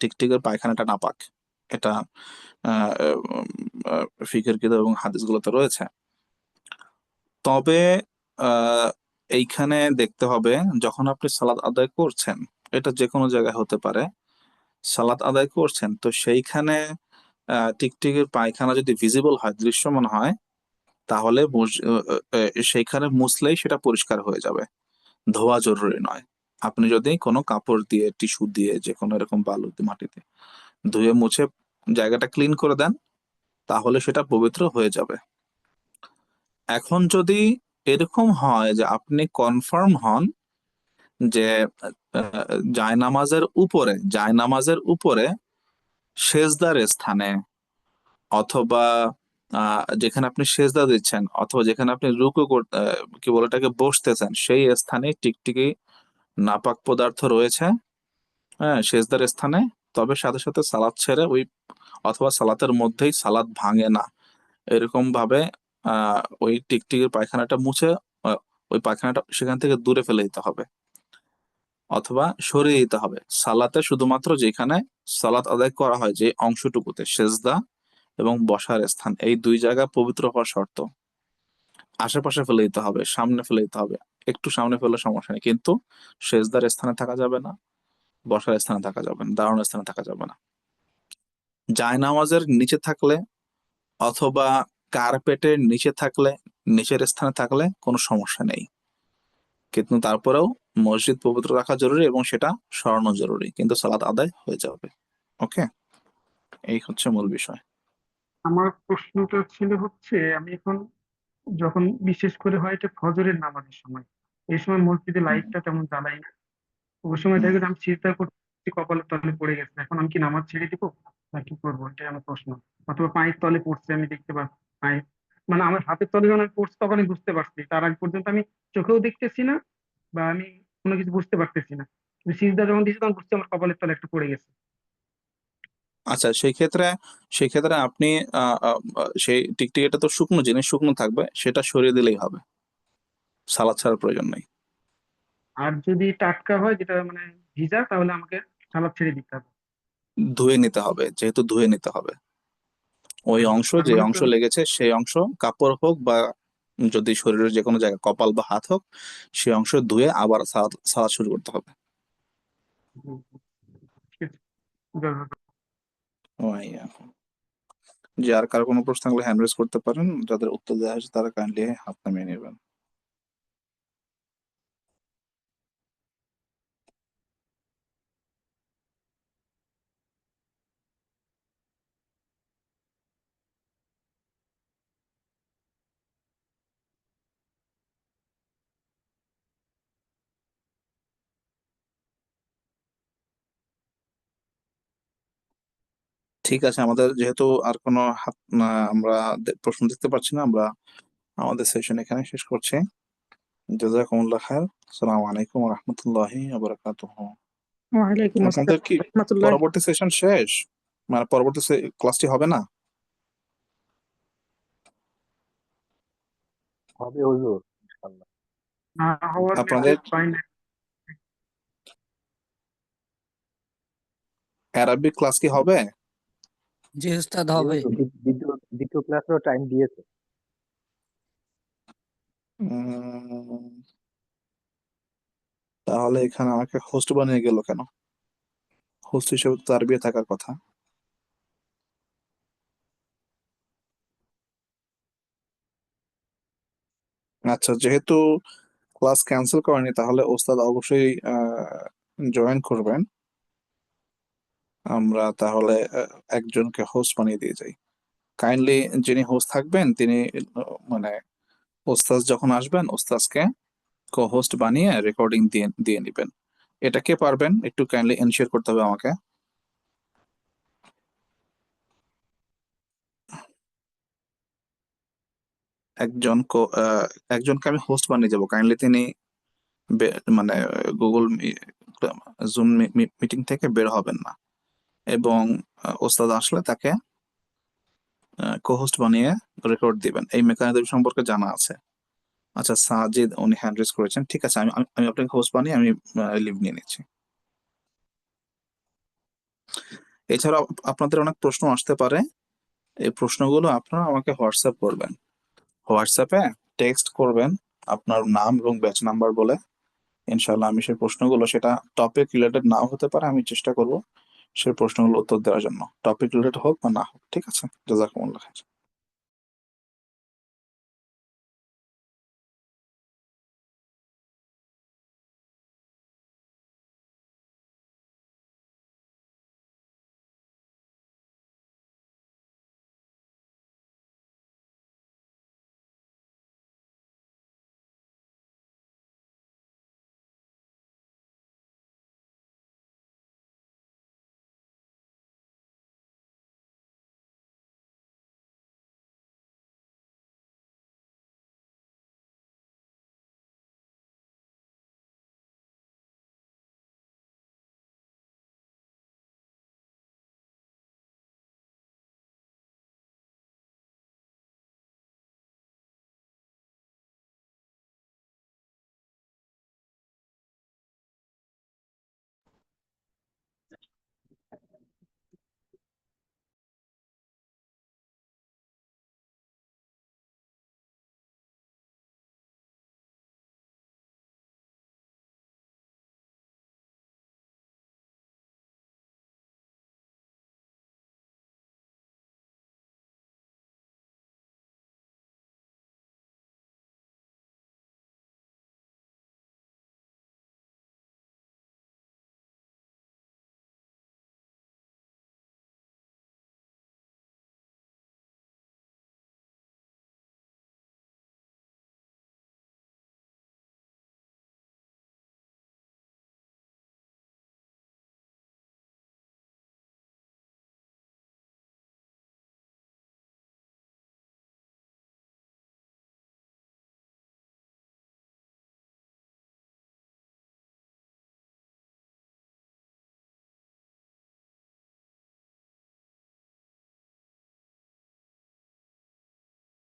টিকটিকির পায়খানাটা নাপাক। এটা ফিকের কিতাব এবং হাদিসগুলোতে রয়েছে। তবে আহ, এইখানে দেখতে হবে, যখন আপনি সালাত আদায় করছেন, এটা যে কোনো জায়গায় হতে পারে, সালাত আদায় করছেন, তো সেইখানে টিকটিকির পায়খানা যদি ভিজিবল হয়, দৃশ্যমান হয়, তাহলে সেইখানে মুছলেই সেটা পরিষ্কার হয়ে যাবে, ধোয়া জরুরি নয়। আপনি যদি কোনো কাপড় দিয়ে, টিস্যু দিয়ে, যে কোনো এরকম বালুতে, মাটিতে ধুয়ে মুছে জায়গাটা ক্লিন করে দেন, তাহলে সেটা পবিত্র হয়ে যাবে। এখন যদি এরকম হয় যে আপনি কনফার্ম হন যে জায়নামাজের উপরে সেজদার স্থানে, অথবা যেখানে আপনি সেজদা দিচ্ছেন, অথবা যেখানে আপনি কি বলে এটাকে, বসতেছেন, সেই স্থানে টিকটিকি নাপাক পদার্থ রয়েছে, হ্যাঁ, সেজদার স্থানে, তবে সাথে সাথে সালাত ছেড়ে অথবা সালাতের মধ্যেই সালাত ভাঙে না, এরকম ভাবে ওই টিকটিকির পায়খানাটা মুছে আহ, ওই পায়খানাটা সেখান থেকে দূরে ফেলে দিতে হবে, অথবা সরিয়ে দিতে হবে। সালাতে শুধুমাত্র যেখানে সালাত আদায় করা হয়, যে অংশটুকুতে, সেজদা এবং বসার স্থান, এই দুই জায়গা পবিত্র হওয়ার শর্ত। আশেপাশে ফেলে দিতে হবে, সামনে ফেলে দিতে হবে, একটু সামনে ফেলে সমস্যা নেই, কিন্তু সেজদার স্থানে থাকা যাবে না, বসার স্থানে থাকা যাবে না, দাঁড়ানোর স্থানে থাকা যাবে না। জায়নামাজের নিচে থাকলে অথবা কার্পেটের নিচে থাকলে, নিচের স্থানে থাকলে কোনো সমস্যা নেই, কিন্তু তারপরেও মসজিদ পবিত্র রাখা জরুরি এবং সেটা সরানো জরুরি, কিন্তু সালাত আদায় হয়ে যাবে। ওকে, এই হচ্ছে মূল বিষয়। আমার প্রশ্নটা ছিল হচ্ছে, আমি এখন যখন বিশেষ করে হয় এটা ফজরের নামাজের সময়, এই সময় মসজিদে হুম, লাইটটা তেমন জ্বালাই না, ওই সময় হুম। দেখবেন আমি চিন্তা করছি কপালের তলে পড়ে গেছে, এখন আমি কি নামাজ ছেড়ে দিব না কি করবো, এটাই আমার প্রশ্ন। অথবা পায়ের তলে পড়ছে, আমি দেখতে পাচ্ছি পায়ে, মানে আমার হাতের তলে যখন আমি পড়ছি তখন আমি বুঝতে পারছি, তার আগ পর্যন্ত আমি চোখেও দেখতেছি না বা আমি কোনো কিছু বুঝতে পারতেছি না, কিন্তু সিজদা যখন দিচ্ছি তখন বুঝছি আমার কপালের তলে একটু পড়ে গেছে। আচ্ছা, সেই ক্ষেত্রে আপনি সেই টিকটিকিটা তো শুকনো জিনিস, শুকনো থাকবে, সেটা সরিয়ে দিলেই হবে, সালাদ ছাড়ার প্রয়োজন নেই। আর যদি টাটকা হয়, যেটা মানে ভিজা, তাহলে আমাকে সালাদ ছেড়ে দিতে হবে। ধুয়ে নিতে হবে, যেহেতু ধুয়ে নিতে হবে ওই অংশ, তার যে মানে অংশ লেগেছে সেই অংশ, কাপড় হোক বা যদি শরীরের যে কোনো জায়গায় কপাল বা হাত হোক, সেই অংশ ধুয়ে আবার সালাদ সালাদ শুরু করতে হবে। হুম, ঠিক আছে, ধন্যবাদ। ওই, যে আর কারো কোনো প্রশ্ন থাকলে হ্যান্ড রেজ করতে পারেন, যাদের উত্তর দেওয়া হয়েছে তারা কাইন্ডলি হাত নামিয়ে নেবেন। ঠিক আছে, আমাদের যেহেতু আর কোনো আমরা প্রশ্ন দেখতে পাচ্ছি না, আমরা আমাদের সেশন এখানে শেষ করছি। জাযাকুমুল্লাহ খায়ের। আসসালামু আলাইকুম ওয়া রাহমাতুল্লাহি ওয়া বারাকাতুহু। ওয়ালাইকুম আপনাদের আসসালাম কি রহমতুল্লাহ। পরবর্তী সেশন শেষ, মানে পরবর্তী ক্লাসটি হবে না? হবে হুজুর, ইনশাল্লাহ। না হওয়ার আপনাদের মেসেজ পাই না। অ্যারাবিক ক্লাস কি হবে? জি উস্তাদ জি হবে। হুজুর, দ্বিতীয় ক্লাসেরও টাইম দিয়েছে। উম, তাহলে এখানে আমাকে হোস্ট বানিয়ে গেল কেন? হোস্ট হিসেবে তো তারবিয়া থাকার কথা। আচ্ছা, যেহেতু ক্লাস ক্যান্সেল করেনি, তাহলে ওস্তাদ অবশ্যই জয়েন করবেন। আমরা তাহলে একজনকে হোস্ট বানিয়ে দিয়ে যাই। কাইন্ডলি যিনি হোস্ট থাকবেন তিনি মানে ওস্তাদ যখন আসবেন, ওস্তাদকে কো হোস্ট বানিয়ে রেকর্ডিং দিয়ে দিয়ে নেবেন। এটা কে পারবেন একটু কাইন্ডলি এনশিওর করতে হবে আমাকে। একজন একজনকে আমি হোস্ট বানিয়ে যাবো, কাইন্ডলি তিনি মানে গুগল জুম মিটিং থেকে বের হবেন না, এবং ওস্তাদ আসলে তাকে কো হোস্ট বানিয়ে রেকর্ড দিবেন। এই মেকানিজম সম্পর্কে জানা আছে। আচ্ছা, সাজিদ উনি হ্যান্ড রেজ করেছেন, ঠিক আছে, আমি আমি আমি আপনাকে হোস্ট বানিয়ে আমি লিভ নিয়ে নিচ্ছি। এছাড়াও আপনাদের অনেক প্রশ্ন আসতে পারে, এই প্রশ্নগুলো আপনারা আমাকে হোয়াটসঅ্যাপ করবেন। হোয়াটসঅ্যাপে টেক্সট করবেন আপনার নাম এবং ব্যাচ নাম্বার বলে। ইনশাল্লাহ আমি সেই প্রশ্নগুলো, সেটা টপিক রিলেটেড নাও হতে পারে, আমি চেষ্টা করব সেই প্রশ্নগুলো উত্তর দেওয়ার জন্য, টপিক রিলেটেড হোক বা না হোক। ঠিক আছে, জাযাকুমুল্লাহ খাইর।